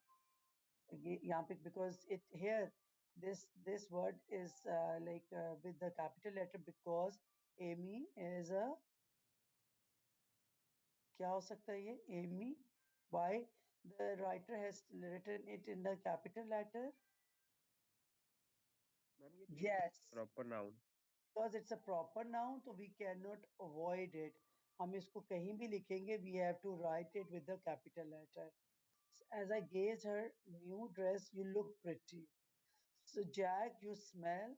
यहाँ पे because it here this word is with the capital letter because Amy is a क्या हो सकता है ये Amy? Why the writer has written it in the capital letter? Ma'am ये Yes, proper noun. because it's a proper noun, so we cannot avoid it. हम इसको कहीं भी लिखेंगे, we have to write it with the capital letter. As I gazed her new dress, you look pretty. So Jack, you smell,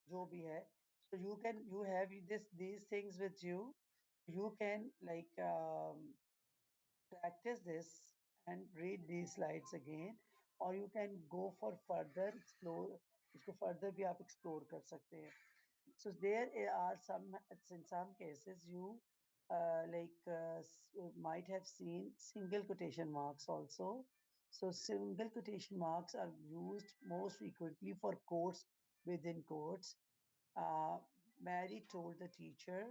जो भी है. So you have these things with you. You can practice this and read these slides again, or you can go for further explore. इसको further भी आप explore कर सकते हैं. So there are some, in some cases, you might have seen single quotation marks also. So single quotation marks are used most frequently for quotes within quotes. Mary told the teacher,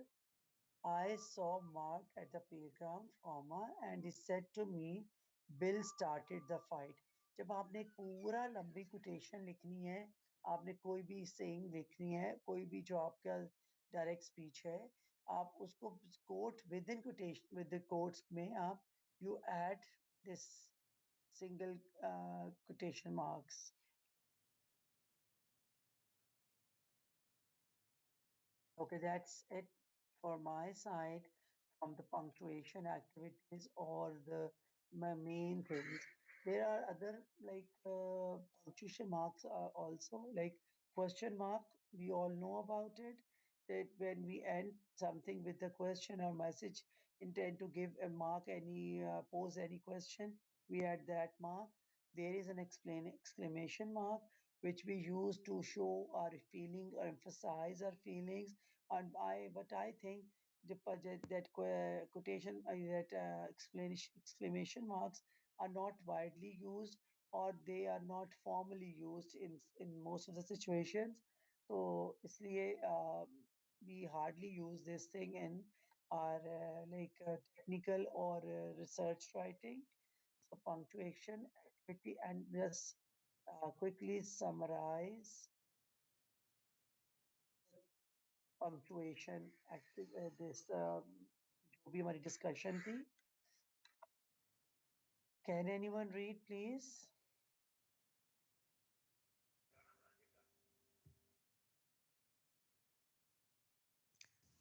"I saw Mark at the playground, comma, and he said to me, Bill started the fight." जब आपने एक पूरा लंबी quotation लिखनी है, आपने कोई भी saying लिखनी है, कोई भी जो आपका direct speech है, आप उसको quote within quotation with the quotes में आप you add this single quotation marks. Okay, that's it for my side from the punctuation activities or the my main things. There are other punctuation marks are also like question mark. We all know about it. That when we end something with a question or message, intend to give a mark, any pose any question, we add that mark. There is an exclamation mark which we use to show our feeling or emphasize our feelings but I think that quotation that exclamation marks are not widely used or they are not formally used in most of the situations. So इसलिए we hardly use this thing in our technical or research writing. So punctuation activity and just quickly summarize punctuation this जो भी हमारी discussion थी. Can anyone read, please?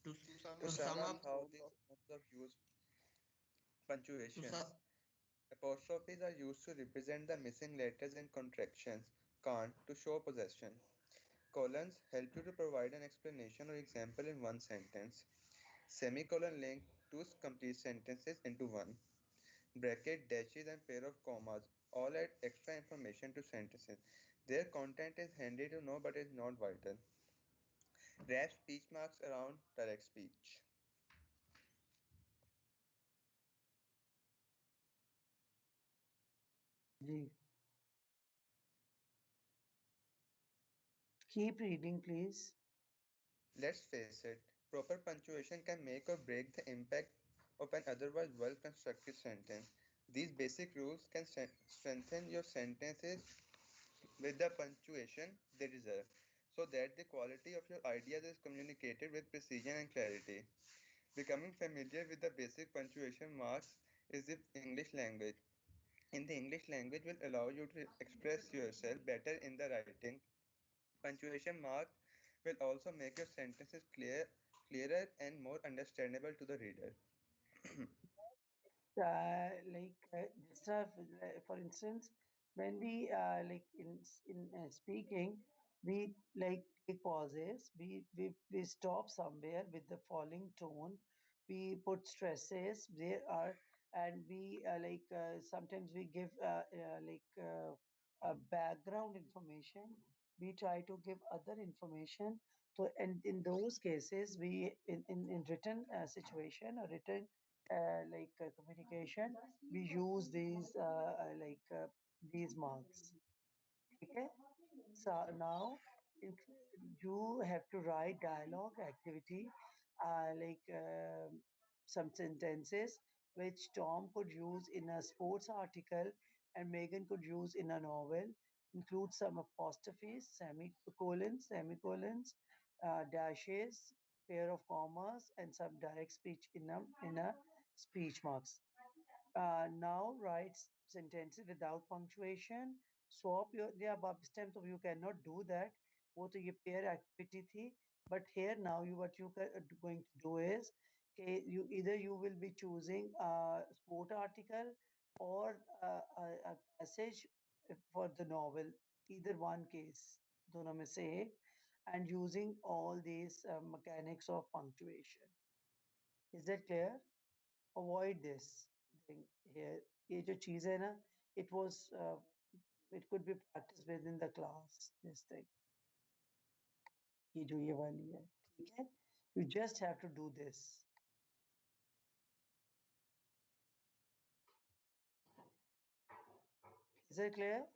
To, To to sum sum up up, how these modes of use to punctuations. sum, Apostrophes are used to represent the missing letters in contractions. Can't to show possession. Colons help you to provide an explanation or example in one sentence. Semicolon link two complete sentences into one. Bracket, dashes, and pair of commas all add extra information to sentences. Their content is handy to know but is not vital. Wrap speech marks around direct speech. Ji. Keep reading, please. Let's face it, proper punctuation can make or break the impact of an otherwise well constructed sentence. These basic rules can strengthen your sentences with the punctuation they deserve, so that the quality of your ideas is communicated with precision and clarity. Becoming familiar with the basic punctuation marks is the English language. In the English language will allow you to express yourself better in the writing. Punctuation marks will also make your sentences clearer and more understandable to the reader. This stuff, for instance, when we speaking, we like take pauses. We stop somewhere with the falling tone. We put stresses. There are, and we sometimes we give a background information. We try to give other information. So, and in those cases, we in written situation or written communication, we use these marks. Okay? So now in, you have to write dialogue activity, some sentences which Tom could use in a sports article and Megan could use in a novel. Include some apostrophes, semicolons, dashes, pair of commas, and some direct speech in a speech marks. Now write sentences without punctuation. Swap your there are stems of you cannot do that. वो तो ये pair activity थी. But here now you what you going to do is okay, you will be choosing a sport article or a passage for the novel. Either one case, दोनों में से एक, and using all these mechanics of punctuation. Is that clear? Avoid this thing here. ये जो चीज़ है ना, it was it could be practiced within the class. This thing, ये जो ये वाली है, ठीक है? You just have to do this. Is that clear?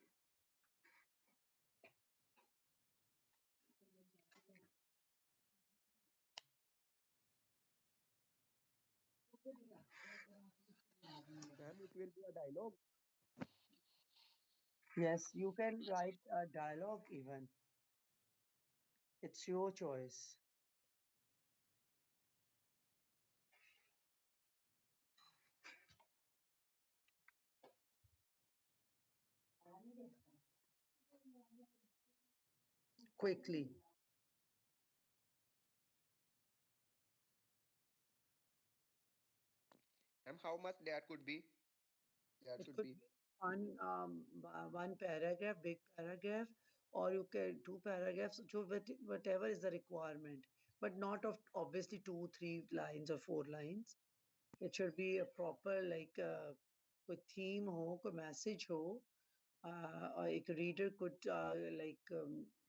Ma'am, it will be a dialogue. Yes, you can write a dialogue even. It's your choice. Quickly. Ma'am, how much that could be? That It should could be. be one paragraph, big paragraph, or you can two paragraphs, so whatever is the requirement, but not of obviously two, three lines or four lines. It should be a proper कोई theme हो, कोई message हो, or a reader could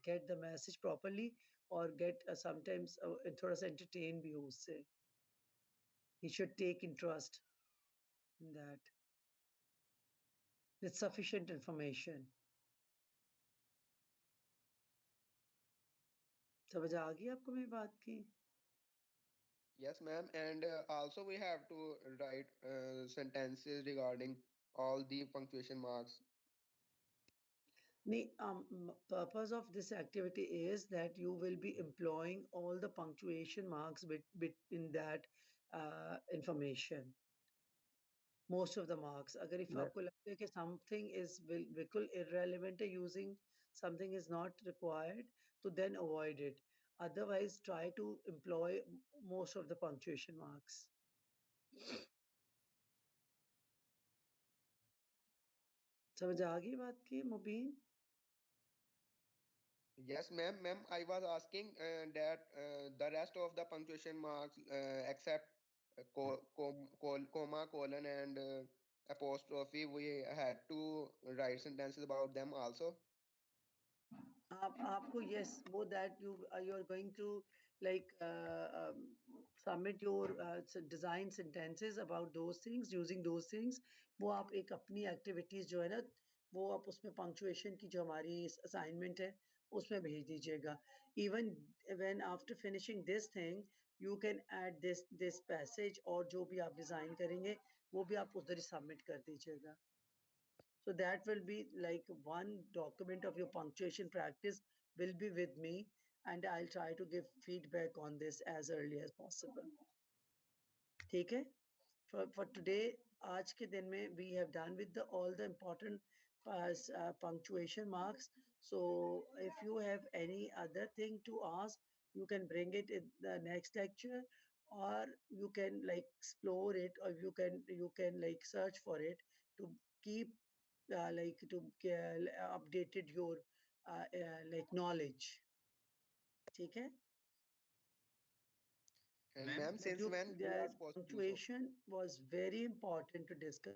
get the message properly or get sometimes थोड़ा सा entertain भी हो उससे. He should take interest in that with sufficient information. समझ आ गई आपको मेरी बात की? Yes, ma'am. And also we have to write sentences regarding all the punctuation marks. Purpose of this activity is that you will be employing all the punctuation marks in that information. Most of the marks. अगर if मैं आपको लगता है कि something is बिल्कुल irrelevant है, using something is not required, तो then avoid it. Otherwise, try to employ most of the punctuation marks. समझ आ गई बात की मुबीन? Yes, ma'am. Ma'am, I was asking that the rest of the punctuation marks, except comma, colon, and apostrophe, we had to write sentences about them also. आपको yes वो that you are going to like submit your design sentences about those things using those things. वो आप एक अपनी activities जो है ना वो आप उसमें punctuation की जो हमारी assignment है उसमें भेज दीजिएगा. Even when after finishing this thing you can add this passage और जो भी आप design करेंगे वो भी आप उधर ही submit कर दीजिएगा. So that will be like one document of your punctuation practice will be with me, and I'll try to give feedback on this as early as possible. ठीक है? For today, आज के दिन में we have done with all the important punctuation marks. So if you have any other thing to ask, you can bring it in the next lecture, or you can like explore it, or you can like search for it to keep like to updated your like knowledge. ठीक है? And Ma'am, ma'am, But since when you are supposed to do so? punctuation was very important to discuss.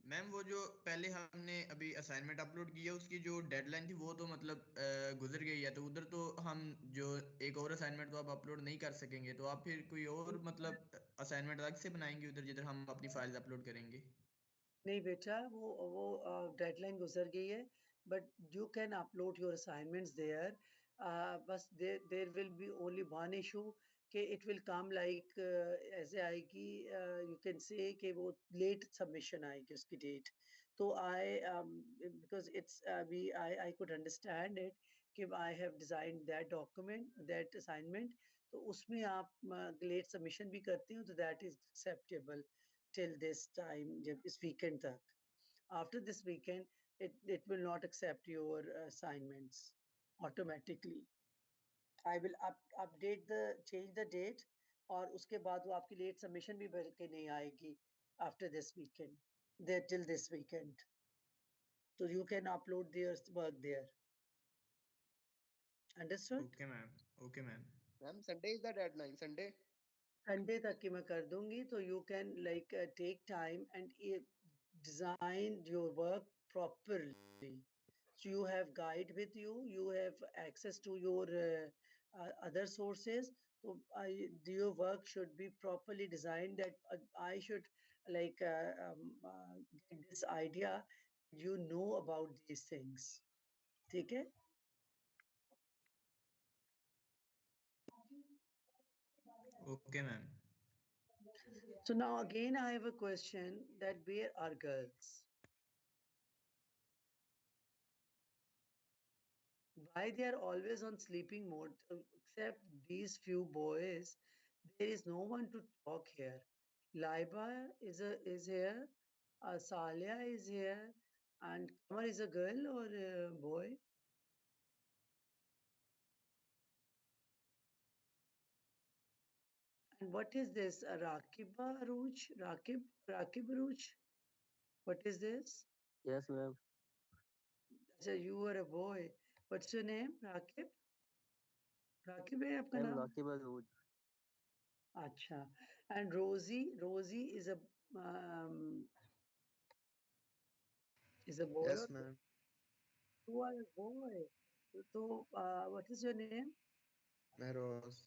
Ma'am वो जो पहले हमने अभी assignment upload की है उसकी जो डेडलाइन थी वो तो मतलब गुजर गई है, तो उधर तो हम जो एक और असाइनमेंट तो आप अपलोड नहीं कर सकेंगे, तो आप फिर कोई और मतलब असाइनमेंट अलग से बनाएंगे उधर जिधर हम अपनी फाइल्स अपलोड करेंगे? नहीं बेटा वो डेडलाइन गुजर गई है, but you can upload your assignments there. बस there will be only one issue कि it will come like ऐसे आएगी, you can say कि वो late submission आएगी उसकी date. तो because it's I could understand it कि I have designed that document, that assignment, तो उसमें आप late submission भी करते हो तो that is acceptable till this time, जब इस weekend तक. After this weekend, it will not accept your assignments automatically. I will update change the date, और उसके बाद वो आपकी late submission भी भर के नहीं आएगी after this weekend, there till this weekend. So you can upload their work there. Understood? Okay ma'am, okay ma'am. Ma'am, Sunday is the deadline. Sunday. Sunday तक की मैं कर दूंगी, तो you can like take time and design your work properly. So you have guide with you, you have access to your other sources. So your work should be properly designed, that I should like get this idea, you know about these things. ठीक है? Okay ma'am. So now again I have a question, that where are girls? Why they are always on sleeping mode, except these few boys? There is no one to talk here. Laiba is here, Salia is here, and Kamar is a girl or a boy? And what is this? Rakiba Aruj? Rakib Aruj? What is this? Yes, ma'am. So you are a boy. What's your name? Rakib? Rakib है आपका I am नाम? Rakib Azooj. अच्छा. And Rosie is um, a boy, or Yes, ma'am. you are a boy? So what is your name? Mehrose.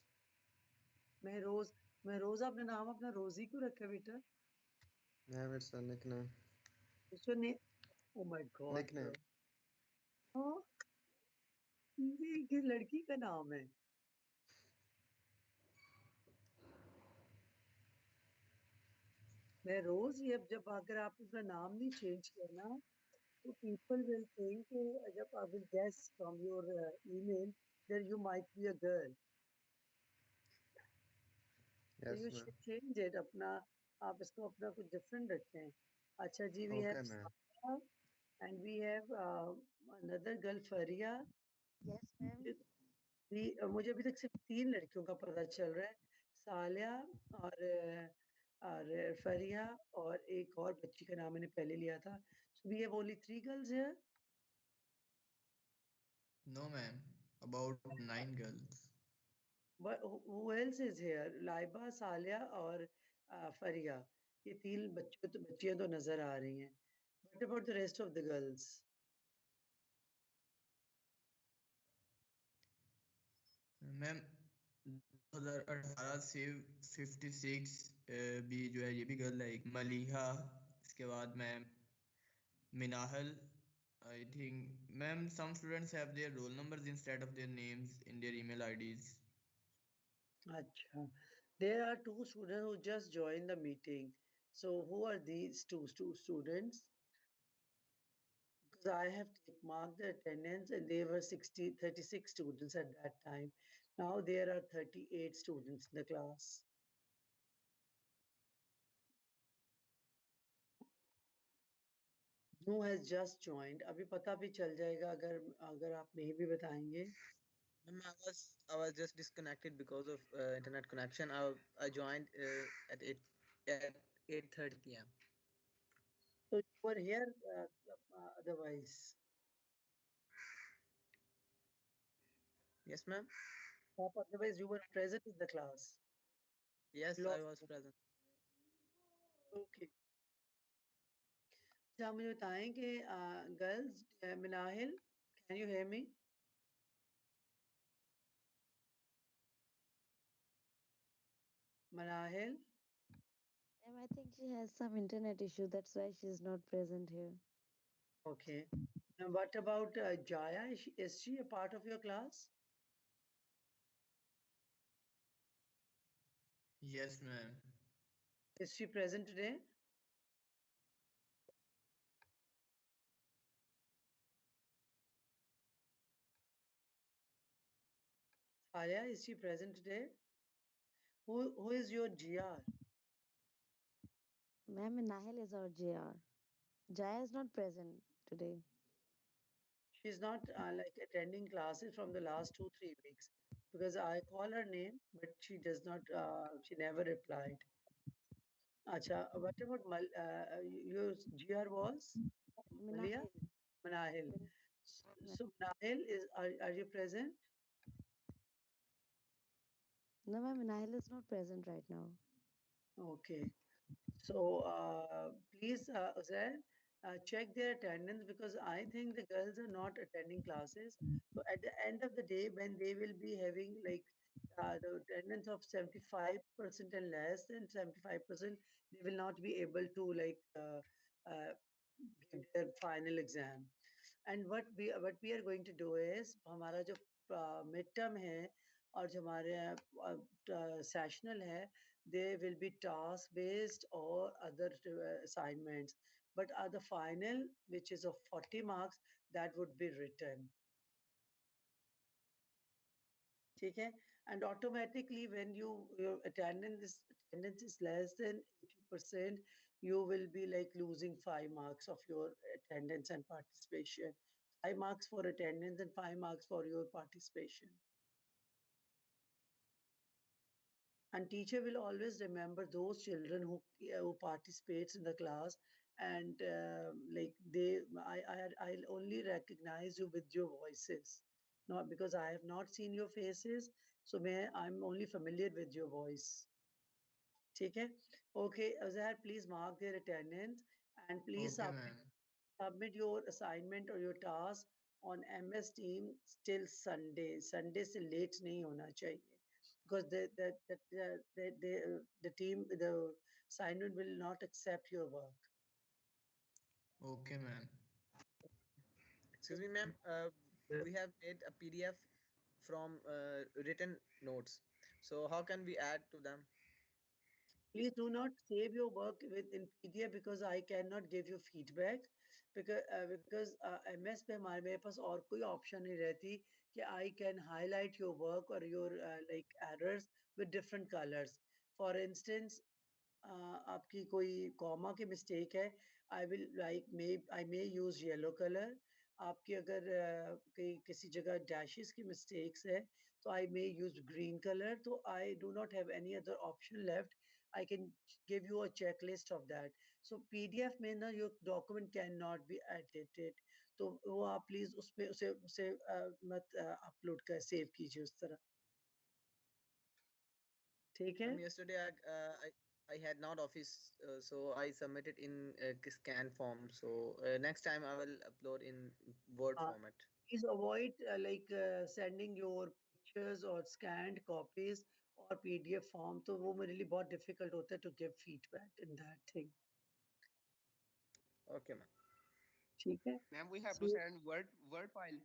Mehroz. Mehroz आपने नाम अपना रोजी क्यों रखा बेटा? Ma'am, it's a nickname. What's your name? Oh my God, bro. Nickname. Oh, ये किस लड़की का नाम है? मैं रोज ये जब अगर आप उसका नाम नहीं चेंज करना तो people will think जब I will guess from your email that you might be a girl. So Yes, you ma'am. should change it अपना आप इसको अपना कुछ different रखें. अच्छा जी, we Okay, have ma'am. Sadia and we have another girl Faria. Yes, ma'am. मुझे अभी तक सिर्फ 3 लड़कियों का पता चल रहा है, सालिया और फरिया और एक और बच्ची का नाम मैंने पहले लिया था. So we have only 3 girls here. No, ma'am. About 9 girls. But who else is here? Laiba, सालिया और फरिया. ये 3 बच्चियां तो नजर आ रही हैं. What about the rest of the girls? Ma'am 2018 से 56 भी जो है ये भी गर्ल है, एक मलिहा, इसके बाद ma'am मिनाहल. I think, ma'am, some students have their roll numbers instead of their names in their email IDs. अच्छा. There are 2 students who just joined the meeting. So who are these two students? Because I have marked the attendance and they were 36 students at that time. Now there are 38 students in the class. Who has just joined? अभी पता भी चल जाएगा अगर अगर आप नहीं भी बताएंगे. Ma'am, I was just disconnected because of internet connection. I joined at 8:30 p.m. So you were here otherwise. Yes, ma'am. Otherwise you were present in the class. Yes, I Lost. was present. Okay. अच्छा मुझे बताएं कि girls Minahil, can you hear me? Manahil? Ma'am, I think she has some internet issue. That's why she's not present here. Okay. And what about Jaya? Is she a part of your class? Yes, ma'am. Is she present today? Arya, is she present today? Who is your GR? Ma'am, Nahil is our JR. Jaya is not present today. She's not like attending classes from the last 2-3 weeks because I call her name, but she does not. She never replied. Acha, what about your GR was? Malia? Minahil. Manahil. So Manahil are you present? No, ma'am, Nahil is not present right now. Okay. So please, Uzair, check their attendance because I think the girls are not attending classes. So at the end of the day, when they will be having like the attendance of 75% and less than 75%, they will not be able to like uh, give their final exam. And what we are going to do is हमारा जो mid term है और जो हमारे sessional है, they will be task based or other assignments, but the final, which is of 40 marks, that would be written. ठीक है? And automatically when your attendance is less than 80%, you will be like losing 5 marks of your attendance and participation. 5 marks for attendance and 5 marks for your participation. And teacher will always remember those children who participates in the class, and like I'll only recognize you with your voices, not because I have not seen your faces. So I'm only familiar with your voice. ठीक है? Okay, Azhar, please mark their attendance and please Okay, ma'am. submit your assignment or your task on MS Team till Sunday. Sunday से late नहीं होना चाहिए because the team, the assignment will not accept your work. Okay, ma'am. Excuse me, ma'am. we have made a PDF from written notes. So how can we add to them? Please do not save your work with in PDF because I cannot give you feedback because MS पे हमारे मेरे पास और कोई option नहीं रहती कि I can highlight your work or your like errors with different colors. For instance, आपकी कोई कॉमा की मिस्टेक है I will like may I may use yellow colour आपकी अगर कहीं किसी जगह डैशेस की मिस्टेक्स है तो I may use green colour तो I do not have any other option left I can give you a checklist of that so PDF में ना your document can not be edited तो वो आप please उसमें उसे उसे मत अपलोड कर सेव कीजिए उस तरह ठीक है Yesterday I had not office, so I submitted in scan form. So next time I will upload in Word Uh, format. please avoid sending your pictures or scanned copies or PDF form. तो वो मेरे लिए बहुत difficult होता है to give feedback in that thing. Okay, ma'am. ठीक है? Ma'am, we have to So send word file.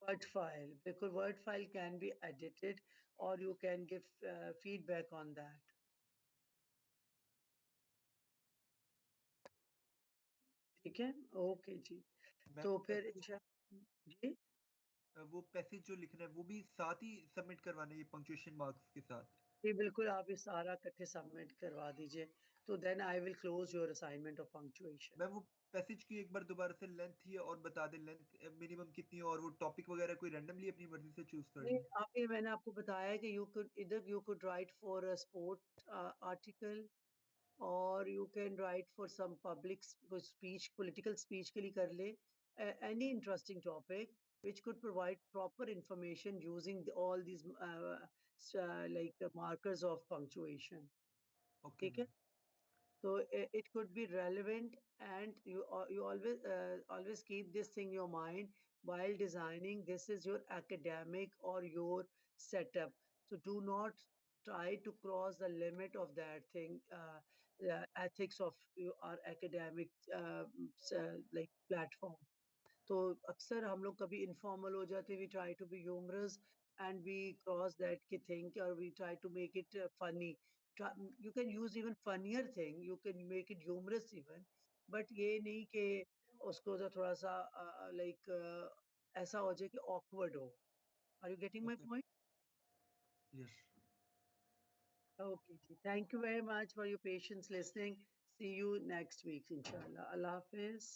Word file because Word file can be edited or you can give feedback on that. ठीक है? Okay जी. Ma'am तो फिर इंशाल्लाह जी वो passage जो लिखना है वो भी साथ ही सबमिट करवाना है ये पंक्चुएशन मार्क्स के साथ। जी बिल्कुल आप ये सारा इकट्ठे सबमिट करवा दीजिए तो then I will close your assignment of punctuation ma'am वो पैसेज की एक बार दोबारा से लेंथ ही और बता दें लेंथ मिनिमम कितनी है और वो टॉपिक वगैरह कोई रैंडमली अपनी मर्जी से चूज कर नहीं लें। आप ये मैंने आपको बताया कि you could write for a sport article or you can write for some public speech political speech के लिए कर ले any interesting topic which could provide proper information using all these like markers of punctuation okay ठीक है so it could be relevant and you always keep this thing in your mind while designing. This is your academic or your setup. So do not try to cross the limit of that thing, the ethics of our academic like platform. तो अक्सर हम लोग कभी informal हो जाते we try to be humorous and we cross that की thing और we try to make it funny you can use even funnier thing you can make it humorous even but ये नहीं कि उसको तो थोड़ा सा लाइक ऐसा हो जाए कि ऑकवर्ड हो are you getting my okay point yes okay ji. Thank you very much for your patience listening see you next week inshallah allah hafiz